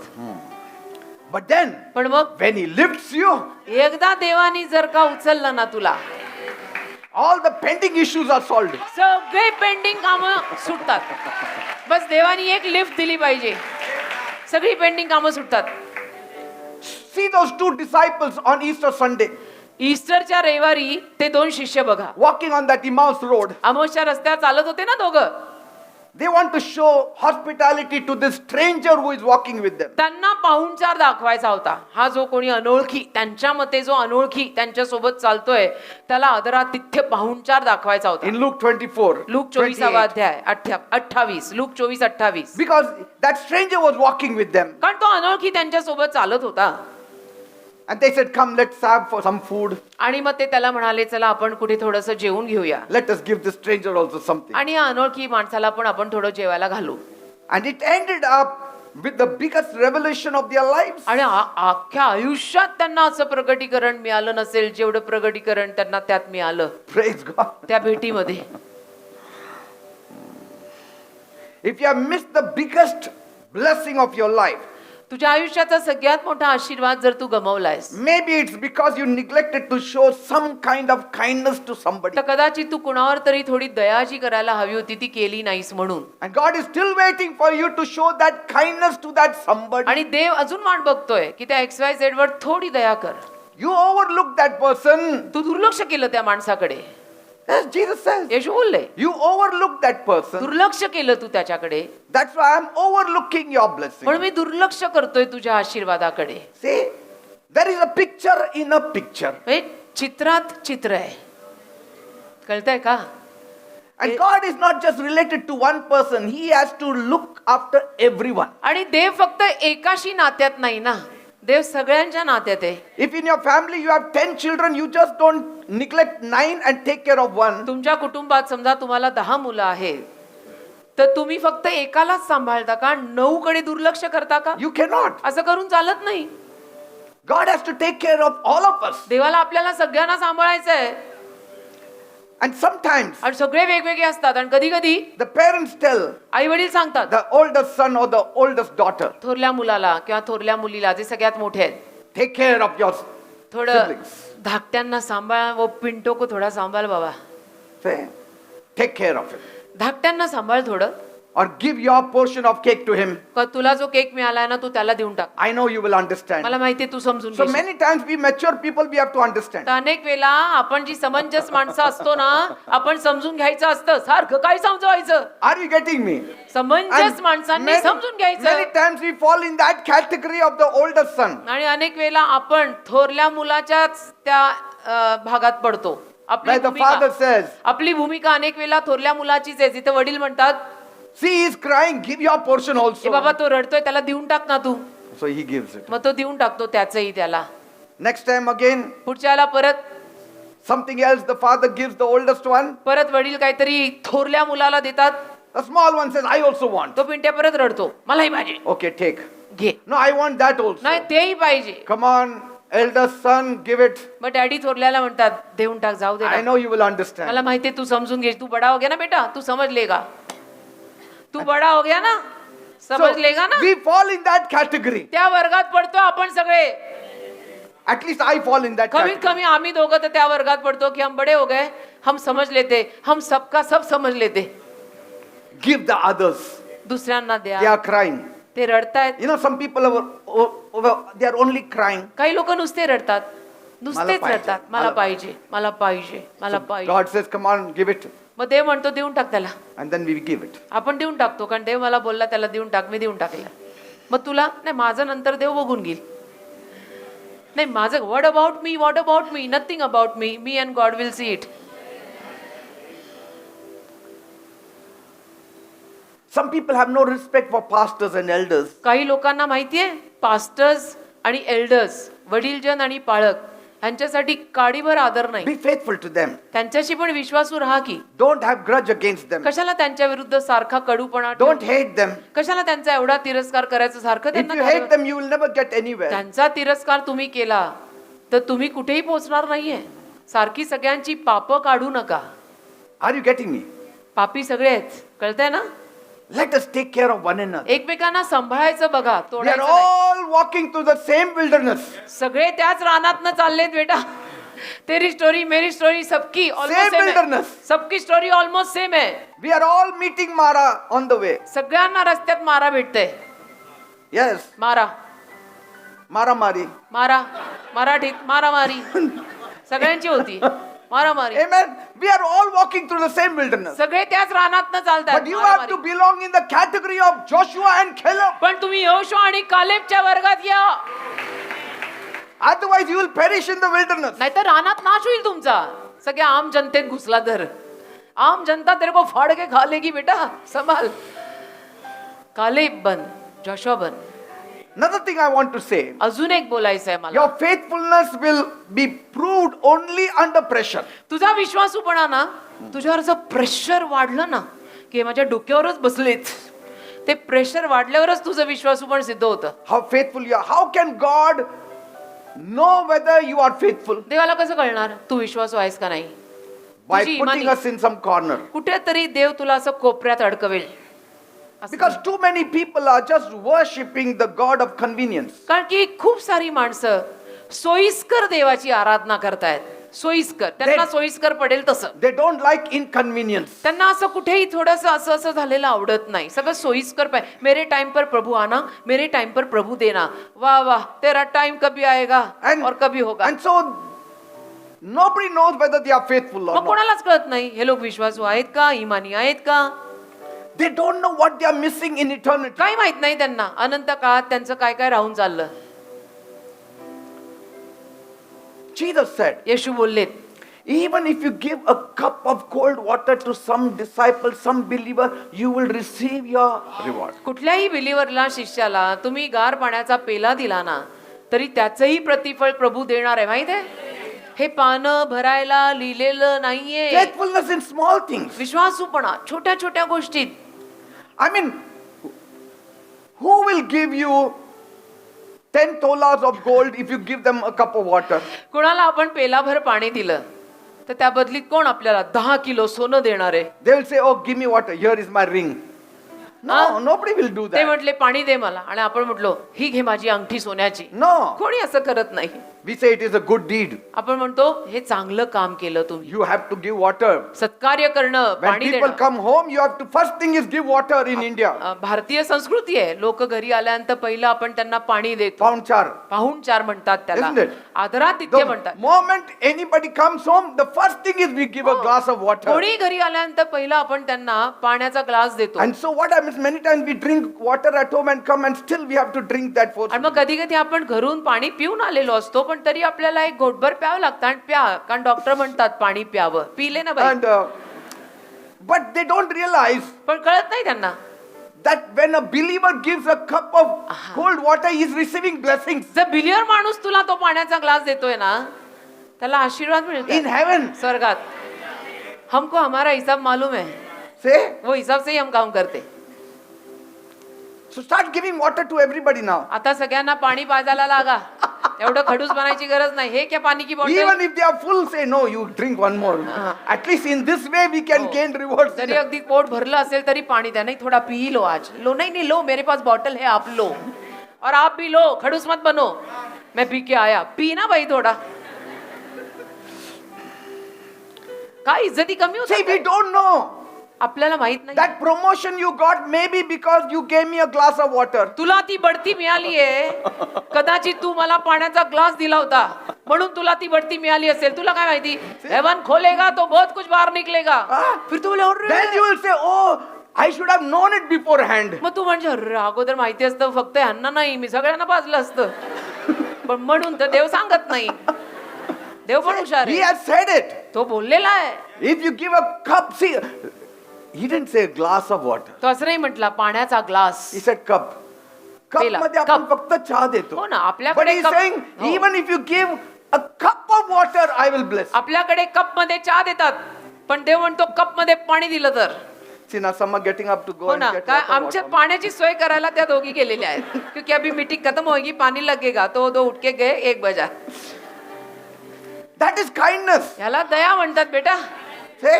But then, पण मग when he lifts you, एकदा देवानी जर का उचललं ना तुला all the pending issues are solved. सगळे पेंडिंग कामं सुटतात बस देवानी एक लिफ्ट दिली पाहिजे सगळी पेंडिंग कामं सुटतात See those two disciples on Easter Sunday ईस्टरच्या रविवारी ते दोन शिष्य बघा walking on that Emmaus road. अमोशच्या रस्त्यावर चालत होते ना दोघं They want to show hospitality to this stranger who is walking with them. त्यांना पाहुणचार दाखवायचा होता हा जो कोणी अनोळखी त्यांच्या मते जो अनोळखी त्यांच्या सोबत चालतोय त्याला आदरातिथ्य पाहुणचार दाखवायचा होता In Luke 24, लूक 24 28. अध्याय 28 look 24:28 Because that stranger was walking with them. कारण तो अनोळखी त्यांच्या सोबत चालत होता And they said, come, let's have for some food. आणि मग ते त्याला म्हणाले चला आपण कुठे थोडंसं जेवून घेऊया Let us give the stranger also something. आणि या अनोळखी माणसाला पण आपण थोडं जेवायला घालू And it ended up with the biggest revelation of their lives. आणि अख्ख्या आयुष्यात त्यांना असं प्रगटीकरण मिळालं नसेल जेवढं प्रगटीकरण त्यांना त्यात मिळालं Praise God. त्या भेटीमध्ये If you have missed the biggest blessing of your life, तुझ्या आयुष्याचा सगळ्यात मोठा आशीर्वाद जर तू गमावलायस maybe it's because you neglected to show some kind of kindness to somebody. तर कदाचित तू कुणावर तरी थोडी दयाची करायला हवी होती ती केली नाहीस म्हणून And God is still waiting for you to show that kindness to that somebody. आणि देव अजून वाट बघतोय की त्या XYZ वर थोडी दया कर You overlooked that person. तू दुर्लक्ष केलं त्या माणसाकडे Yes, Jesus says. येशू बोलले You overlooked that person. दुर्लक्ष केलं तू त्याच्याकडे That's why I'm overlooking your blessing. म्हणून मी दुर्लक्ष करतोय तुझ्या आशीर्वादाकडे See, there is a picture in a picture. म्हणजे चित्रात चित्र आहे कळतंय का And God is not just related to one person, He has to look after everyone. आणि देव फक्त एकाशी नात्यात नाही ना, देव सगळ्यांच्या नात्यात आहे. If in your family you have 10 children, you just don't neglect 9 and take care of one. तुमच्या कुटुंबात समजा तुम्हाला 10 मुलं आहेत, तर तुम्ही फक्त एकालाच सांभाळता का, 9 कडे दुर्लक्ष करता का? You cannot. असं करून चालत नाही. God has to take care of all of us. देवाला आपल्याला सगळ्यांना सांभाळायचं आहे. And sometimes आणि सगळे वेगवेगळे असतात. आणि कधी कधी the parents tell आई वडील सांगतात the oldest son or the oldest daughter, थोरल्या मुलाला किंवा थोरल्या मुलीला, जे सगळ्यात मोठे आहेत, take care of your थोडं siblings. धाकट्यांना सांभाळ, वो पिंटो को थोडा सांभाळ बाबा, Say, take care of it. धाकट्यांना सांभाळ थोडं. Or give your portion of cake to him. का तुला जो केक मिळालाय ना, तू त्याला देऊन टाक. I know you will understand. मला माहितीये तू समजून So घेशील. many times we mature people, we have to understand. तर अनेक वेळा आपण जी समंजस माणसं असतो ना, आपण समजून घ्यायचं असतं. सारखं काय समजवायचं? Are you getting me? समंजस माणसांनी समजून many घ्यायचं. times we fall in that category of the oldest son. आणि अनेक वेळा आपण थोरल्या मुलाच्याच त्या भागात पडतो. Where the father says, आपली भूमिका अनेक वेळा थोरल्या मुलाचीच आहे. जिथे वडील म्हणतात, see, he is crying, give your portion ए बाबा also. तो रडतोय, त्याला देऊन टाक ना तू. So he gives it. मग तो देऊन टाकतो त्याचंही त्याला. Next time again, पुढच्याला परत something else, the father gives the oldest one. परत वडील काहीतरी थोरल्या मुलाला देतात. The small one says, I also want. तो पिंट्या परत रडतो, मलाही पाहिजे. Okay, take. घे. No, I want that also. नाही तेही पाहिजे. Come on, eldest son, give it. मग डॅडी थोरल्याला म्हणतात, देऊन टाक, जाऊ दे I ना. know you will understand. मला माहितीये तू समजून घे. तू बडा हो गया ना बेटा, तू समझ लेगा. तू बडा हो गया ना, So, समझ लेगा ना. we fall in that category. त्या वर्गात पडतो आपण सगळे. At least I fall in that कमीत category. कमी आम्ही दोघं तर त्या वर्गात पडतो की हम बड़े हो गए, हम समझ लेते, हम सबका सब समझ लेते. Give the others. दुसऱ्यांना They द्या. are crying. ते रडतायत. You know, some people they are only crying. काही लोक नुसते रडतात, नुसतेच पाहिजे, रडतात. मला पाहिजे, मला पाहिजे, मला पाहिजे. God says, come on, give it. मग देव म्हणतो देऊन टाक त्याला. And then we give it. आपण देऊन टाकतो, कारण देव मला बोलला त्याला देऊन टाक, मी देऊन टाकलं. मग तुला नाही, माझं नंतर देव बघून घेईल. नाही माझं, what about me, nothing about me and God will see it. Some people have no respect for pastors and elders. काही लोकांना माहितीये, पास्टर्स आणि एल्डर्स, वडीलजन आणि पाळक, यांच्यासाठी काडीभर आदर नाही. Be faithful to them. त्यांच्याशी पण विश्वासू राहा की. Don't have grudge against them. कशाला त्यांच्या विरुद्ध सारखा कडूपणा Don't ठेवू? hate them. कशाला त्यांचा एवढा तिरस्कार करायचा सारखं If त्यांना you hate करावं? them, you will never get anywhere. त्यांचा तिरस्कार तुम्ही केला तर तुम्ही कुठेही पोहोचणार नाहीये. सारखी सगळ्यांची पापं काढू नका. Are you getting me? पापी सगळे आहेत, कळतंय ना. Let us take care of one another. एकमेकांना सांभाळायचं बघा, We are तोडायचं नाही. all walking through the same wilderness. सगळे त्याच रानातनं चाललेत बेटा. तेरी स्टोरी मेरी स्टोरी सबकी Same ऑलमोस्ट सेम है. wilderness. सबकी स्टोरी ऑलमोस्ट सेम है. We are all meeting Mara on the way. सगळ्यांना रस्त्यात मारा भेटते. Yes, मारा Mara Mari. मारा, मराठीत मारामारी सगळ्यांची होती. मारामारी. Amen. We are all walking through the same wilderness. सगळे त्याच रानातनं चालतात. But you have to belong in the category of Joshua and Caleb. पण तुम्ही यहोशू आणि कालेबच्या वर्गात या, Otherwise, you will perish in the wilderness. नाहीतर रानात नाश होईल तुमचा. सगळ्या आम जनतेत घुसला तर आम जनता तेरे को फाड़ के खा लेगी बेटा, संभाल. कालेब बन, जोशुआ बन. Another thing I want to say, अजून एक बोलायचं आहे मला. your faithfulness will be proved only under pressure. तुझा विश्वासूपणा ना, तुझ्यावर जर प्रेशर वाढलं ना, की माझ्या डोक्यावरच बसलेत, ते प्रेशर वाढल्यावरच तुझं विश्वासूपण सिद्ध होतं. How faithful you are. How can God know whether you are faithful? देवाला कसं कळणार तू विश्वासू आहेस का नाही? By तुझी putting इमानी. us in some corner. कुठेतरी देव तुला असं कोपऱ्यात अडकवेल. असं Because too many people are just worshipping the God of convenience. कारण की खूप सारी माणसं सोयीस्कर देवाची आराधना करतायत. सोयीस्कर, त्यांना सोयीस्कर पडेल तसं. They don't like inconvenience. त्यांना असं कुठेही थोडंसं असं झालेलं आवडत नाही. सगळं सोयीस्कर पाहिजे. मेरे टाइम पर प्रभु आना, मेरे टाइम पर प्रभु देना. वाह वाह, तेरा टाइम कभी आएगा और कभी होगा. And so nobody knows whether they are faithful or मग not. कोणालाच कळत नाही हे लोक विश्वासू आहेत का, इमानी आहेत का. They don't know what they are missing in eternity. काही माहित नाही त्यांना अनंत काळात त्यांचं काय काय राहून चाललं. Jesus said, येशू बोललेत, Even if you give a cup of cold water to some disciple, some believer, you will receive your reward. कुठल्याही बिलीवरला शिष्याला तुम्ही गार पाण्याचा पेला दिला ना तरी त्याचंही प्रतिफळ प्रभू देणार आहे माहित आहे. हे पानं भरायला लिहिलेलं नाहीये. Faithfulness in small things. विश्वासूपणा छोट्या छोट्या गोष्टीत. I mean, who will give you 10 tolas of gold if you give them a cup of water? कोणाला आपण पेलाभर पाणी दिलं तर त्या बदलीत कोण आपल्याला 10 किलो सोनं देणार आहे. They will say, oh, give me water. Here is my ring. No, nobody will do ते that. म्हटले पाणी दे मला आणि आपण म्हटलो ही घे माझी अंगठी सोन्याची. No. कोणी असं करत नाही. We say it is a good deed. आपण म्हणतो हे चांगलं काम केलं तुम्ही. You have to give water. सत्कार्य करणं, When पाणी people देणं. come home, you have to, first thing is give water in India. भारतीय संस्कृती आहे. लोक घरी आल्यानंतर पहिलं आपण त्यांना पाणी देतो. Paunchar. पाहुणचार म्हणतात त्याला. Isn't it? आदरातिथ्य The म्हणतात. moment anybody comes home, the first thing is we give a glass of water. कोणी घरी आल्यानंतर पहिला आपण त्यांना पाण्याचा ग्लास देतो. And so what happens, many times we drink water at home and come and still we have to drink that आणि forcefully. मग कधी कधी आपण घरून पाणी पिऊन आलेलो असतो पण तरी आपल्याला एक घोटभर प्यावं लागतं आणि प्या कारण डॉक्टर म्हणतात पाणी प्यावं. पिले ना बाई. And but they don't realize पण कळत नाही त्यांना. that when a believer gives a cup of cold water, he is receiving blessings जर बिलियर माणूस तुला तो पाण्याचा ग्लास देतोय ना त्याला आशीर्वाद in मिळतो heaven. स्वर्गात. हमको हमारा हिसाब मालूम है. Say, वो हिसाब से ही हम काम करते. so start giving water to everybody now. आता सगळ्यांना पाणी पाजायला लागा. एवढं खडूस बनायची गरज नाही. हे क्या पाणी की bottle. Even if they are full, say no, you drink one more. At least in this way we can gain rewards. जरी अगदी पोट भरलं असेल तरी पाणी द्या. नाही थोडा पी लो आज. लो नहीं नहीं लो मेरे पास बॉटल है आप लो और आप भी लो. खडूस मत बनो. मैं पी के आया. पी ना भाई थोडा. काय इज्जती कमी See, we होते. don't know. आपल्याला माहित नाही. That promotion you got maybe because you gave me a glass of water. तुला ती बढती मिळालीये कदाचित तू मला पाण्याचा ग्लास दिला होता म्हणून तुला ती बढती मिळाली असेल. तुला काय माहिती हेवन खोलेगा तो बहुत कुछ बाहर निकलेगा. फिर तू बोले अरे. Then you will say, oh, I should have known it beforehand. मग तू म्हणजे अरे अगोदर माहिती असतं फक्त ह्यांना नाही मी सगळ्यांना पाजलं असतं. पण म्हणून तर देव सांगत नाही. देव पण हुशार He आहे. has said it. तो बोललेला आहे. If you give a cup, see, he didn't say glass of water. तो असं नाही म्हटला पाण्याचा glass. He said cup. Cup पेला, मध्ये आपण cup. फक्त चहा देतो. हो ना But आपल्याकडे he's cup- saying, हो. even if you give a cup of water, I will bless. आपल्याकडे कप मध्ये चहा देतात पण देव म्हणतो कप मध्ये पाणी दिलं तर. See now some are getting up to go हो and ना get काय water आमच्या bottle. पाण्याची सोय करायला त्या दोघी गेलेल्या आहेत. क्योंकि अभी मीटिंग खत्म होगी पानी लगेगा तो दो उठ के गए 1 बजा. That is kindness. ह्याला दया म्हणतात बेटा. Say,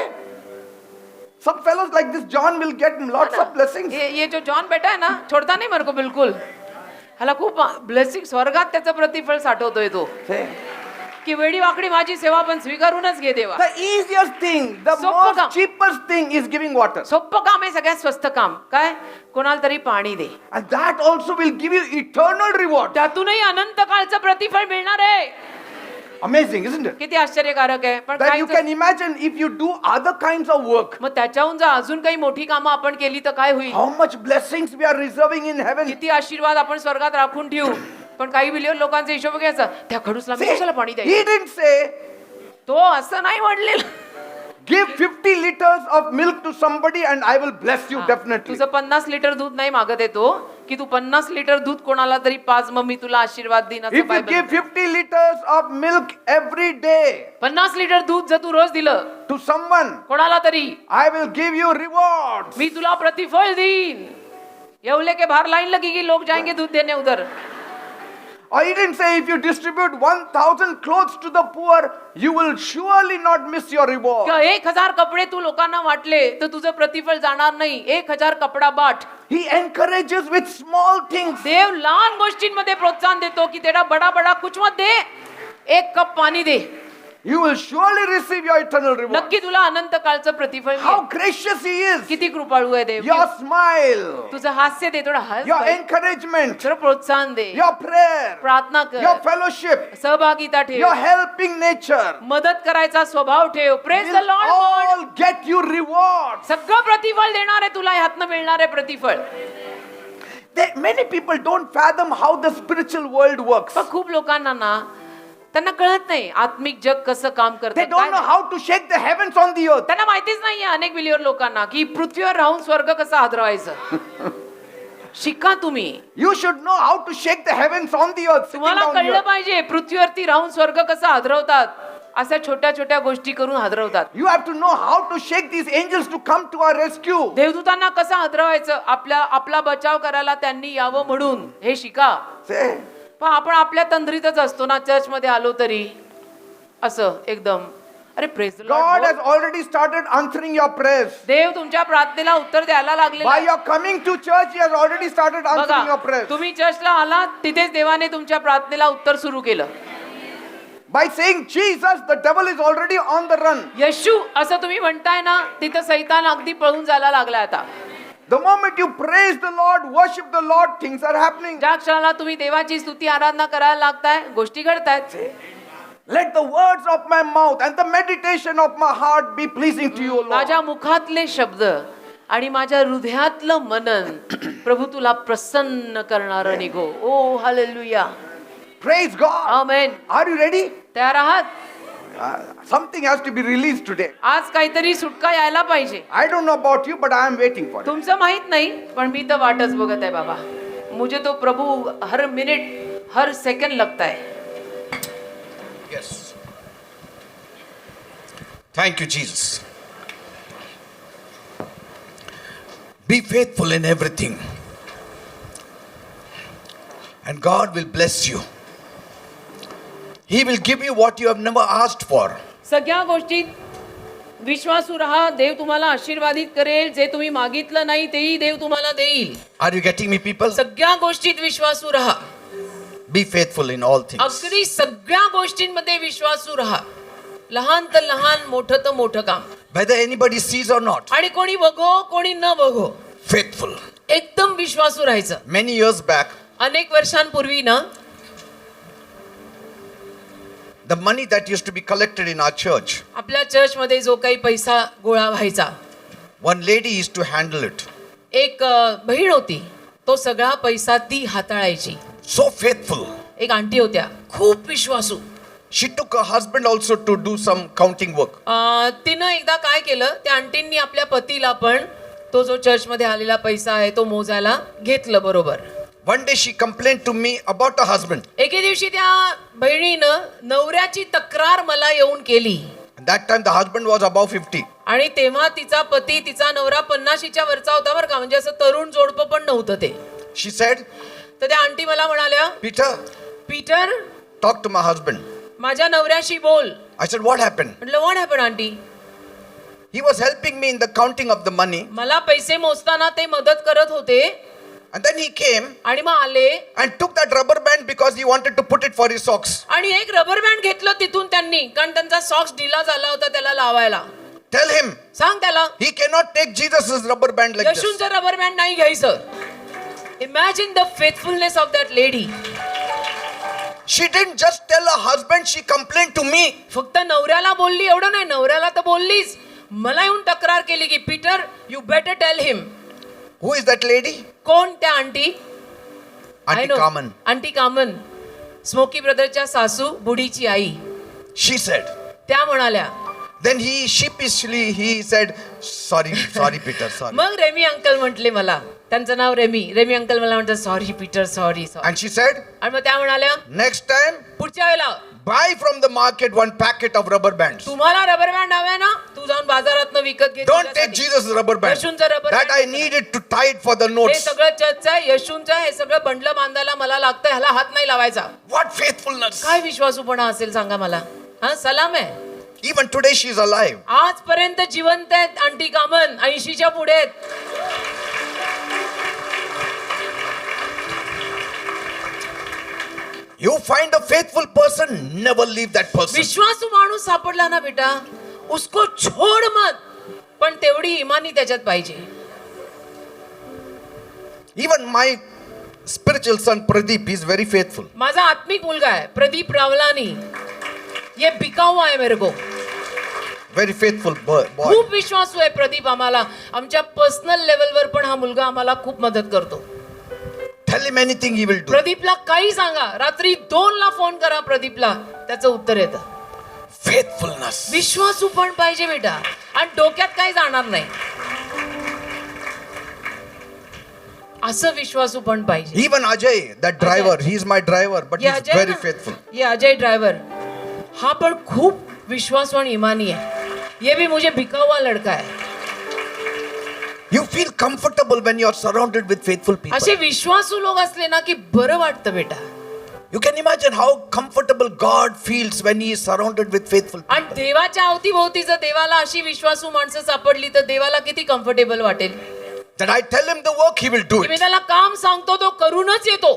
some fellows like this John will get lots of blessings. ये जो जॉन बेटा है ना छोड़ता नहीं मेरे को बिल्कुल. ह्याला खूप ब्लेसिंग स्वर्गात त्याचं प्रतिफळ साठवतोय तो Say, की वेडी वाकडी माझी सेवा पण स्वीकारूनच घे देवा. the easiest thing, the सोपं काम. most cheapest thing is giving water. सोपं काम आहे सगळ्यात स्वस्त काम काय कोणाला तरी पाणी दे. And that also will give you eternal reward. त्यातूनही अनंत काळचं प्रतिफळ मिळणार आहे. Amazing, isn't it? किती आश्चर्यकारक आहे. पण Then काय you can imagine if you do other kinds of work, मग त्याच्याहून जर अजून काही मोठी कामं आपण केली तर काय होईल. how much blessings we are reserving in heaven. किती आशीर्वाद आपण स्वर्गात राखून ठेवू. पण काही बिलियन लोकांचा हिशोब घ्यायचा त्या खडूसला मी See, कशाला पाणी he द्यायचं. didn't say, तो असं नाही म्हणलेलं. give 50 liters of milk to somebody and I will bless you definitely. तुझं 50 लिटर दूध नाही मागत येतो की तू 50 लिटर दूध कोणाला तरी पाच मग मी तुला आशीर्वाद देईन असं If you Bible. give 50 liters of milk every day 50 litre दूध जर तू रोज दिलं to someone, कोणाला तरी I will give you rewards. मी तुला प्रतिफळ देईन. येवले के बाहर लाइन लगेगी लोग जाएंगे दूध देने उधर. Or he didn't say if you distribute 1,000 clothes to the poor, you will surely not miss your reward. किंवा 1000 कपडे तू लोकांना वाटले तर तुझं प्रतिफळ जाणार नाही. 1000 कपडा बाट. He encourages with small things. देव लहान गोष्टींमध्ये प्रोत्साहन देतो की तेरा बडा बडा कुछ मत दे 1 कप पाणी दे. You will surely receive your eternal reward. नक्की तुला अनंत काळचं प्रतिफळ How मिळेल. gracious he is. किती कृपाळू आहे देव. Your smile, तुझं हास्य दे थोडं हस. your encouragement, थोडं प्रोत्साहन दे. your prayer, प्रार्थना your कर. fellowship, सहभागिता ठेव. your helping nature मदत करायचा स्वभाव ठेव. Praise the will Lord. all get you rewards. सगळं प्रतिफळ देणार आहे तुला ह्यातनं मिळणार आहे प्रतिफळ. Many people don't fathom how the spiritual world works. पण खूप लोकांना ना त्यांना कळत नाही आत्मिक जग कसं काम They करतं don't know how to shake the heavens on the earth. त्यांना माहितीच नाहीये अनेक बिलियर लोकांना की पृथ्वीवर राहून स्वर्ग कसा हादरवायचं. शिका तुम्ही. You should know how to shake the heavens on the earth. Sitting तुम्हाला down कळलं here. पाहिजे पृथ्वीवरती राहून स्वर्ग कसा हादरवतात. अशा छोट्या छोट्या गोष्टी करून हादरवतात. You have to know how to shake these angels to come to our rescue. देवदूतांना कसं हादरवायचं आपला बचाव करायला त्यांनी यावं म्हणून हे शिका. Say, पण आपण आपल्या तंद्रीतच असतो ना चर्च मध्ये आलो तरी असं एकदम अरे praise the God Lord. has already started answering your prayers. देव तुमच्या प्रार्थनेला उत्तर द्यायला लागले. By your coming to church, He has already started answering your बघा prayers. तुम्ही चर्चला आलात तिथेच देवाने तुमच्या प्रार्थनेला उत्तर सुरू केलं. By saying Jesus, the devil is already on the run. येशू असं तुम्ही म्हणताय ना तिथं सैतान अगदी पळून जायला लागलाय आता. The moment you praise the Lord, worship the Lord, things are happening. ज्या क्षणाला तुम्ही देवाची स्तुती आराधना करायला लागताय गोष्टी घडतायत. Let the words of my mouth and the meditation of my heart be pleasing to you, O Lord. माझ्या मुखातले शब्द आणि माझ्या हृदयातलं मनन प्रभू तुला प्रसन्न करणारं निघो. Oh hallelujah. Praise God. Amen. Are you ready? तयार आहात. Something has to be released today. आज काहीतरी सुटका यायला पाहिजे. I don't know about you, but I am waiting for it. तुमचं माहित नाही पण मी तर वाटच बघत आहे बाबा. मुझे तो प्रभु हर मिनिट हर सेकंड लगता है. Yes. Thank you, Jesus. Be faithful in everything, and God will bless you. He will give you what you have never asked for. सगळ्या गोष्टीत विश्वासू राहा. देव तुम्हाला आशीर्वादित करेल. जे तुम्ही मागितलं नाही तेही देव तुम्हाला देईल. Are you getting me, people? सगळ्या गोष्टीत विश्वासू राहा. Be faithful in all things. अगदी सगळ्या गोष्टींमध्ये विश्वासू राहा. लहान तर लहान मोठं तर मोठं काम. Whether anybody sees or not, आणि कोणी बघो कोणी न बघो faithful. एकदम विश्वासू राहायचं. Many years back, अनेक वर्षांपूर्वी ना the money that used to be collected in our church, आपल्या चर्च मध्ये जो काही पैसा गोळा व्हायचा one lady used to handle it. एक बहीण होती तो सगळा पैसा ती हाताळायची. So faithful. एक आंटी होत्या खूप विश्वासू. She took her husband also to do some counting work. तिनं एकदा काय केलं त्या आंटींनी आपल्या पतीला पण तो जो चर्च मध्ये आलेला पैसा आहे तो मोजायला घेतलं बरोबर. One day she complained to me about her husband. एके दिवशी त्या बहिणीनं नवऱ्याची तक्रार मला येऊन केली. And that time the husband was above 50. आणि तेव्हा तिचा पती तिचा नवरा 50च्या वरचा होता बरं का. म्हणजे असं तरुण जोडपं पण नव्हतं ते. She said, तर त्या आंटी मला म्हणाल्या Peter, Peter talk to my husband. माझ्या नवऱ्याशी बोल. I said, what happened? म्हटलं what happen aunty. He was helping me in the counting of the money. मला पैसे मोजताना ते मदत करत होते. And then he came आणि मग आले and took that rubber band because he wanted to put it for his socks. आणि एक रबर बँड घेतलं तिथून त्यांनी कारण त्यांचा सॉक्स ढिला झाला होता त्याला लावायला. Tell him, सांग त्याला he cannot take Jesus' rubber band like this. येशूंचं रबर बँड नाही घ्यायचं. Imagine the faithfulness of that lady. She didn't just tell her husband, she complained to me. फक्त नवऱ्याला बोलली एवढं नाही. नवऱ्याला तर बोललीच मला येऊन तक्रार केली की Peter you better tell him. Who is that lady? कोण त्या auntie. Auntie Carmen. Auntie Carmen Smokey ब्रदरच्या सासू बुढीची आई. She said. त्या म्हणाल्या. Then he sheepishly he said, sorry Peter, sorry. मग रेमी अंकल म्हटले मला त्यांचं नाव रेमी अंकल मला म्हणतात sorry Peter sorry. And she said, आणि मग त्या म्हणाल्या next time पुढच्या वेळेला buy from the market one packet of rubber bands. तुम्हाला रबर बँड हवे ना तू जाऊन बाजारातनं विकत घे. Don't take Jesus' rubber band. येशूंचं rubber That band I needed to tie it for the हे notes. सगळं चर्चचं आहे येशूंचं हे सगळं बंडलं बांधायला मला लागतं ह्याला हात नाही लावायचा. What faithfulness. काय विश्वासूपणा असेल सांगा मला. हा सलाम आहे. Even today she is alive. आजपर्यंत जिवंत आहेत आंटी कामन 80च्या पुढे आहेत. You find a faithful person, never leave that person. विश्वासू माणूस सापडला ना बेटा उसको छोड मत. पण तेवढी इमानी त्याच्यात पाहिजे. Even my spiritual son Pradeep is very faithful. माझा आत्मिक मुलगा आहे प्रदीप रावलानी. ये बिका हुआ है मेरे को. Very faithful boy. खूप विश्वासू आहे प्रदीप. आम्हाला आमच्या पर्सनल लेवलवर पण हा मुलगा आम्हाला खूप मदत करतो. Tell him anything, he will do. प्रदीपला काही सांगा, रात्री 2ला फोन करा प्रदीपला, त्याचं उत्तर येतं. Faithfulness. विश्वासू पण पाहिजे बेटा, आणि डोक्यात काही जाणार नाही, असं विश्वासू पण पाहिजे. Even Ajay, that driver, he is my driver, but ये he is अजय very ना, faithful. ये अजय ड्राइवर, हा पण खूप विश्वासू आणि ईमानी है. ये भी मुझे बिका हुआ लड़का है. You feel comfortable when you are surrounded with faithful people. असे विश्वासू लोक असले ना की बरं वाटतं बेटा. You can imagine how comfortable God feels when he is surrounded with faithful people. आणि देवाच्या अवतीभोवती जर देवाला अशी विश्वासू माणसं सापडली तर देवाला किती कम्फर्टेबल वाटेल. That I tell him the work, he will do की मी it. त्याला काम सांगतो तो करूनच येतो.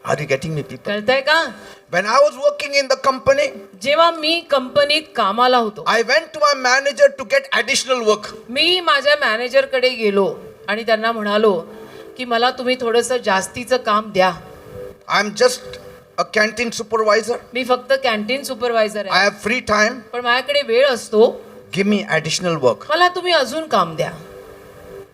Are you getting me, people? कळतंय का? When I was working in the company, जेव्हा मी कंपनीत कामाला होतो, I went to my manager to get additional work. मी माझ्या मॅनेजर कडे गेलो आणि त्यांना म्हणालो की मला तुम्ही थोडंसं जास्तीचं काम द्या. I'm just a canteen supervisor. मी फक्त कॅन्टीन सुपरवायझर I आहे, have free time. पण माझ्याकडे वेळ असतो, Give me additional work. मला तुम्ही अजून काम द्या.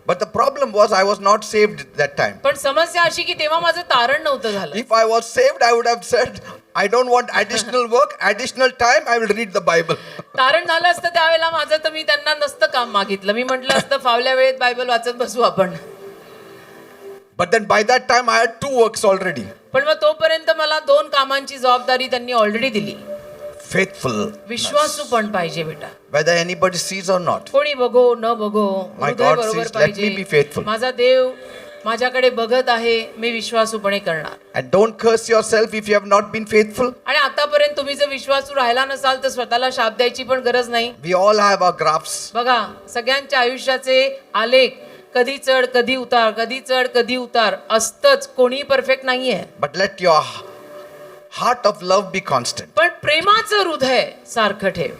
But the problem was I was not saved that time. पण समस्या अशी की तेव्हा माझं तारण नव्हतं झालं. If I was saved, I would have said, I don't want additional work, additional time, I will read the Bible. तारण झालं असतं त्यावेळेला माझं, तर मी त्यांना नसतं काम मागितलं. मी म्हटलं असतं फावल्या वेळेत बायबल वाचत बसू आपण. But then by that time, I had 2 works already. पण मग तोपर्यंत मला 2 कामांची जबाबदारी त्यांनी ऑलरेडी दिली. Faithful. विश्वासू पण पाहिजे बेटा. Whether anybody sees or not. कोणी बघो न बघो, My हृदय God बरोबर says, "Let me be faithful." माझा देव माझ्याकडे बघत आहे, मी विश्वासूपणे करणार. And don't curse yourself if you have not been faithful. आणि आतापर्यंत तुम्ही जर विश्वासू राहिला नसाल तर स्वतःला शाप द्यायची पण गरज नाही. We all have our graphs. बघा, सगळ्यांच्या आयुष्याचे आलेख कधी चढ कधी उतार, कधी चढ कधी उतार असतंच. कोणी परफेक्ट नाहीये. But let your heart of love be constant. पण प्रेमाचं हृदय सारखं ठेव.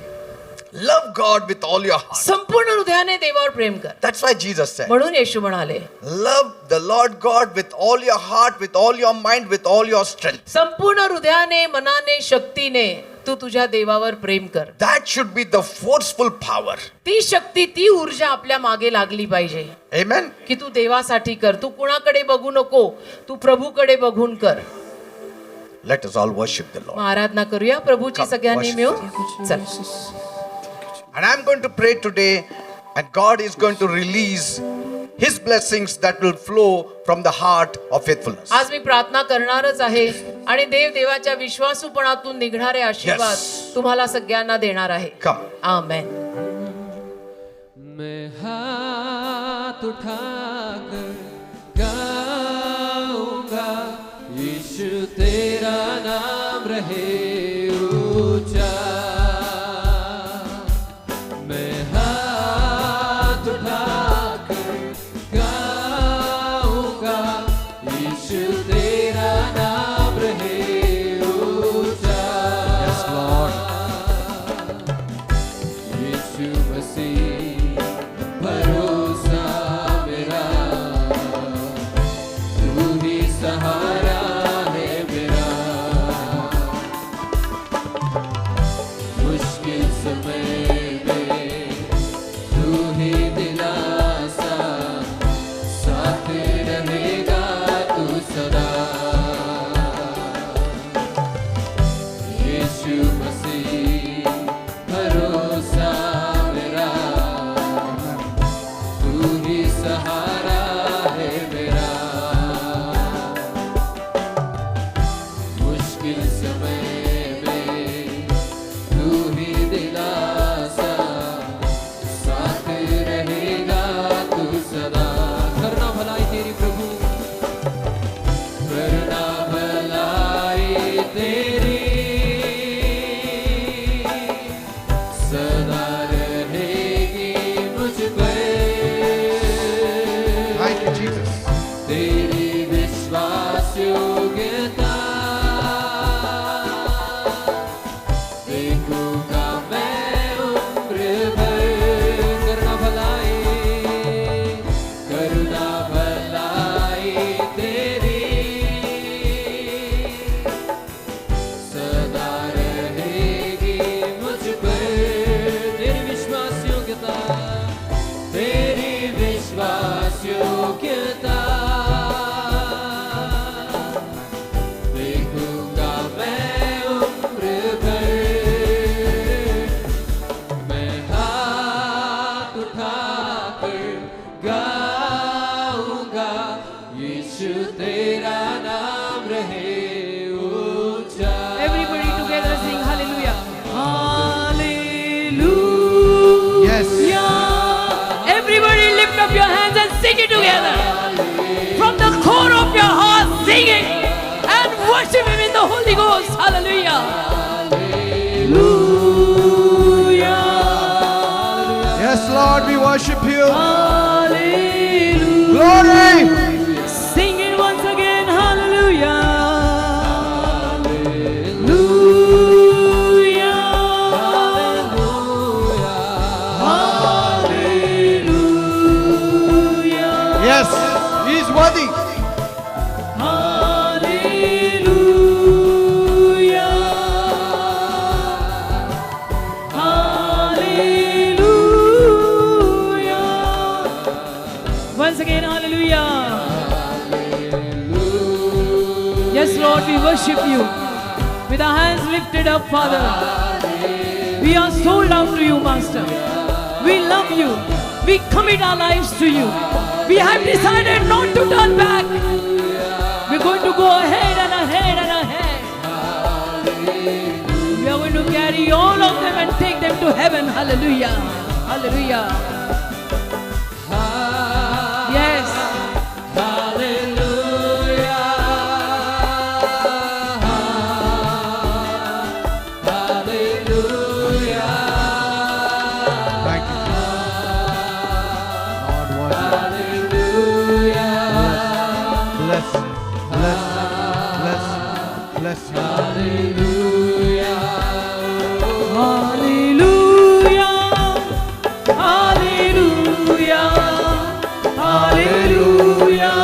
Love God with all your heart. संपूर्ण हृदयाने देवावर प्रेम कर. That's why Jesus said, म्हणून येशू म्हणाले, love the Lord God with all your heart, with all your mind, with all your strength. संपूर्ण हृदयाने, मनाने, शक्तीने तू तुझ्या देवावर प्रेम कर. That should be the forceful power. ती शक्ती, ती ऊर्जा आपल्या मागे लागली पाहिजे. Amen. की तू देवासाठी कर. तू कुणाकडे बघू नको, तू प्रभूकडे बघून कर. Let us all worship the Lord. आराधना करूया प्रभूची सगळ्यांनी मिळून. चल. And I'm going to pray today, and God is going to release His blessings that will flow from the heart of faithfulness. आज मी प्रार्थना करणारच आहे आणि देव देवाच्या विश्वासूपणातून निघणारे आशीर्वाद तुम्हाला सगळ्यांना देणार आहे. Come. आमेन. मैं हाथ उठाकर गाऊंगा, यीशु तेरा नाम रहे ऊंचा. मैं हाथ उठाकर गाऊंगा, यीशु तेरा नाम रहे ऊंचा. Yes, Lord. यीशु मसीह भरोसा मेरा, तू ही सहारा है मेरा. मुश्किल समय में तू ही दिलासा, साथ रहेगा तू सदा. यीशु मसीह भरोसा मेरा, तू ही सहारा है मेरा. मुश्किल समय में तू ही दिलासा, साथ रहेगा तू सदा. करना भलाई तेरी प्रभु, करना भलाई तेरी, सदा रहेगी मुझ पर. Thank you, Jesus. तेरी विश्वास योग्यता देखूंगा मैं उम्र भर. करना भलाई, करुणा भलाई तेरी, सदा रहेगी मुझ पर. तेरी विश्वास योग्यता, तेरी विश्वास योग्यता together. From the core of your heart, sing it and worship Him in the Holy Ghost. Hallelujah. Hallelujah. Yes, Lord, we worship you. Hallelujah. Glory. Sing it once again. Hallelujah. Yes, He is worthy. Once again, hallelujah. Yes, Lord, we worship you. With our hands lifted up, Father. We are sold out to you, Master. We love you. We commit our lives to you. We have decided not to turn back. We're going to go ahead and ahead and ahead. We are going to carry all of them and take them to heaven. Hallelujah. Hallelujah. Yes. Thank you. Lord, worthy. Bless, bless, bless, bless you. Hallelujah. Hallelujah. Hallelujah.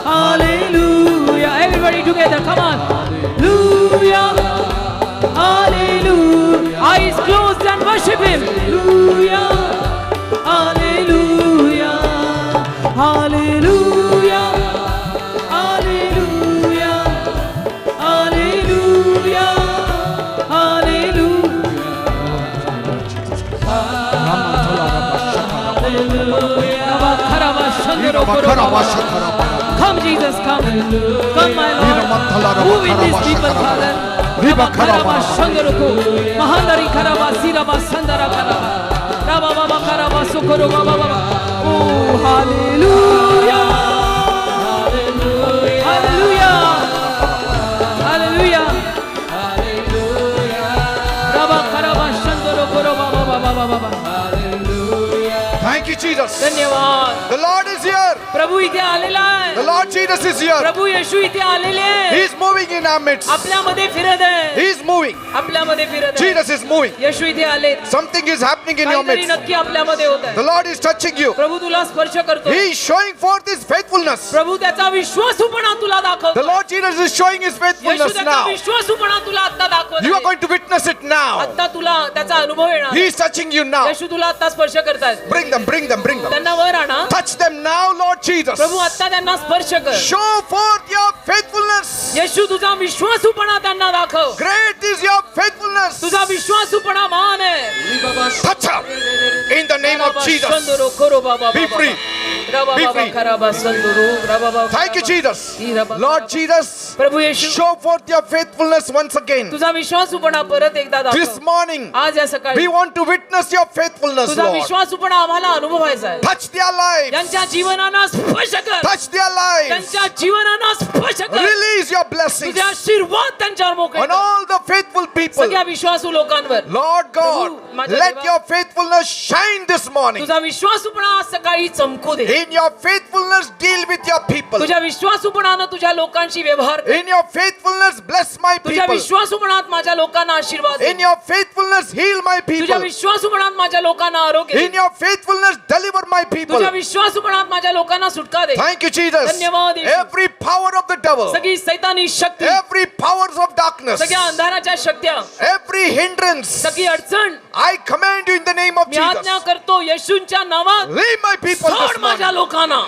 Hallelujah. Everybody together, come on. Hallelujah. Hallelujah. Eyes closed and worship Him. Hallelujah. Hallelujah. Hallelujah. Hallelujah. Hallelujah. Hallelujah. Come, Jesus, come. Come, my Lord. Move in these people, Father. Mahandari Karaba, Siraba, Sandara Karaba. Raba Baba Karaba, Sokoro Baba Baba. Oh, hallelujah. Hallelujah. Hallelujah. Raba Karaba, Shandoro Koro Baba Baba Baba. Thank you, Jesus. धन्यवाद. The Lord is here. प्रभू इथे आलेला आहे. The Lord Jesus is here. प्रभू येशू इथे आलेले आहे. He is moving in our midst. आपल्यामध्ये फिरत आहे. He is moving. आपल्यामध्ये फिरत आहे. Jesus is moving. येशू इथे आले. Something is happening in your काहीतरी midst. नक्की आपल्यामध्ये होत आहे. The Lord is touching you. प्रभू तुला स्पर्श करतो. He is showing forth His faithfulness. प्रभू त्याचा विश्वासूपणा तुला दाखवतो. The Lord Jesus is showing His Yeshu faithfulness त्याचा now. विश्वासूपणा तुला आता दाखवतो. You are going to witness it now. आता तुला त्याचा अनुभव येणार. He is touching you now. येशू तुला आता स्पर्श करतात. Bring them, bring them, bring them. त्यांना वर आणा. Touch them now, Lord Jesus. प्रभू आता त्यांना स्पर्श कर. Show forth your faithfulness. येशू तुझा विश्वासूपणा त्यांना दाखव. Great is your faithfulness. तुझा विश्वासूपणा महान आहे. Touch her in the name of Jesus. Be free. Be free. Thank you, Jesus. Lord Jesus, Prabhu Yeshu show forth your faithfulness once again. तुझा विश्वासूपणा परत एकदा This दाखव. morning, आज या सकाळी we want to witness your faithfulness, तुझा Lord. विश्वासूपणा आम्हाला अनुभवायचा आहे. Touch their lives. त्यांच्या जीवनाला स्पर्श कर. Touch their lives. त्यांच्या जीवनाला स्पर्श कर. Release your blessings तुझे आशीर्वाद त्यांच्यावर मोकळे on कर. all the faithful people. सगळ्या विश्वासू लोकांवर Lord God, प्रभू, माझ्या let देवा, your faithfulness shine this morning. तुझा विश्वासूपणा आज सकाळी चमकू दे. In your faithfulness, deal with your people. तुझ्या विश्वासूपणानं तुझ्या लोकांशी व्यवहार कर. In your faithfulness, bless my तुझ्या people. विश्वासूपणात माझ्या लोकांना आशीर्वाद दे. In your faithfulness, heal my तुझ्या people. विश्वासूपणात माझ्या लोकांना आरोग्य दे. In your faithfulness, deliver my people. तुझ्या विश्वासूपणात माझ्या लोकांना सुटका दे. Thank you, Jesus. धन्यवाद, येशू. Every power of the devil, सगळी सैतानी शक्ती, every powers of darkness, सगळ्या अंधाराच्या शक्त्या, every hindrance, सगळी अडचण I command you in the name of मी आज्ञा Jesus. करतो येशूंच्या नावात. Leave my people सोड this माझ्या morning. लोकांना.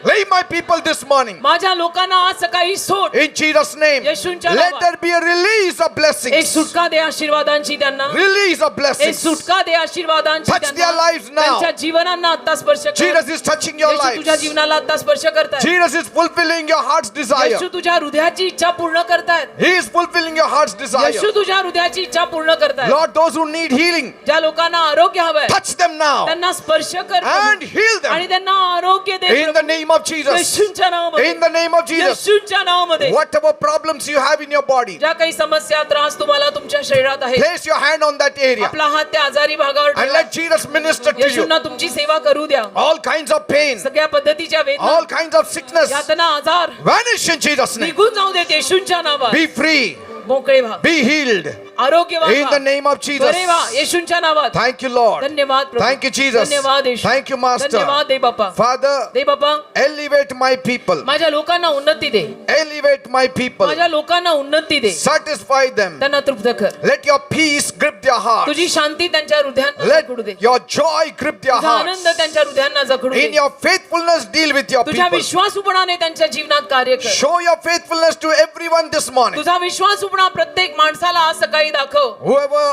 Leave my people this morning. माझ्या लोकांना आज सकाळी सोड. In Jesus' name. येशूंच्या Let नावात. there be a release of एक blessings. सुटका दे आशीर्वादांची त्यांना. Release of एक blessings. सुटका दे आशीर्वादांची Touch their lives now. त्यांच्या जीवनांना आता स्पर्श कर. Jesus is touching your येशू तुझ्या lives. जीवनाला आता स्पर्श करतायत. Jesus is fulfilling your heart's desire. येशू तुझ्या हृदयाची इच्छा पूर्ण करतायत. He is fulfilling your heart's desire. येशू तुझ्या हृदयाची इच्छा पूर्ण करतायत. Lord, those who need healing, ज्या लोकांना आरोग्य हवंय touch them now त्यांना स्पर्श कर and heal आणि them त्यांना आरोग्य दे in the name of Jesus. येशूंच्या नावामध्ये. In the name of Jesus. येशूंच्या नावामध्ये. Whatever problems you have in your body, ज्या काही समस्या त्रास तुम्हाला तुमच्या शरीरात आहे place your hand on that area आपला हात त्या आजारी भागावर and ठेवा. let Jesus minister to you. येशूंना तुमची सेवा करू द्या. All kinds of pain, सगळ्या पद्धतीच्या वेदना all kinds of sickness, यातना आजार vanish in Jesus' name. निघून जाऊ देत येशूंच्या नावात. Be free, मोकळे व्हा. be healed आरोग्य in the name of Jesus. बरे व्हा येशूंच्या नावात. Thank you, Lord. धन्यवाद प्रभू. Thank you, Jesus. धन्यवाद येशू. Thank you, Master. धन्यवाद दे बाप्पा. Father, they Bappa. elevate my people. माझ्या लोकांना उन्नती दे. Elevate my people. माझ्या लोकांना उन्नती दे. Satisfy them. त्यांना तृप्त कर. Let your peace grip their hearts. तुझी शांती त्यांच्या हृदयांना Let जखडू they. your joy grip their तुझा आनंद hearts. त्यांच्या हृदयांना जखडू In they. your faithfulness, deal with your तुझ्या people. विश्वासूपणाने त्यांच्या जीवनात कार्य कर. Show your faithfulness to everyone this morning. तुझा विश्वासूपणा प्रत्येक माणसाला आज सकाळी दाखव. Whoever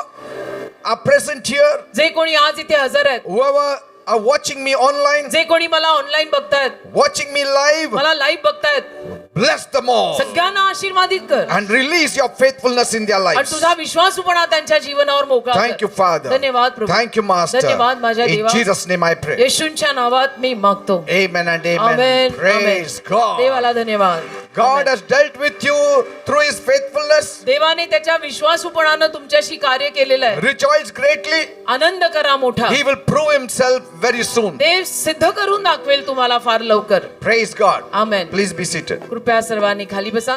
are present here, जे कोणी आज इथे हजर आहेत, whoever are watching me online, जे कोणी मला ऑनलाईन बघतायत, watching me live, मला लाईव्ह बघतायत, bless them all सगळ्यांना आशीर्वादित कर and release your faithfulness in their आणि lives. तुझा विश्वासूपणा त्यांच्या जीवनावर मोकळा कर. Thank you, Father. धन्यवाद प्रभू. Thank you, Master. धन्यवाद माझ्या In देवा. Jesus' name I pray. येशूंच्या नावात मी मागतो. Amen and amen. Amen. Praise amen. God. देवाला धन्यवाद. God has dealt with you through His faithfulness. देवाने त्याच्या विश्वासूपणानं तुमच्याशी कार्य केलेलं आहे. Rejoice greatly. आनंद करा मोठा. He will prove Himself very soon. देव सिद्ध करून दाखवेल तुम्हाला फार लवकर. Praise God. Amen. Please be seated. कृपया सर्वांनी खाली बसा.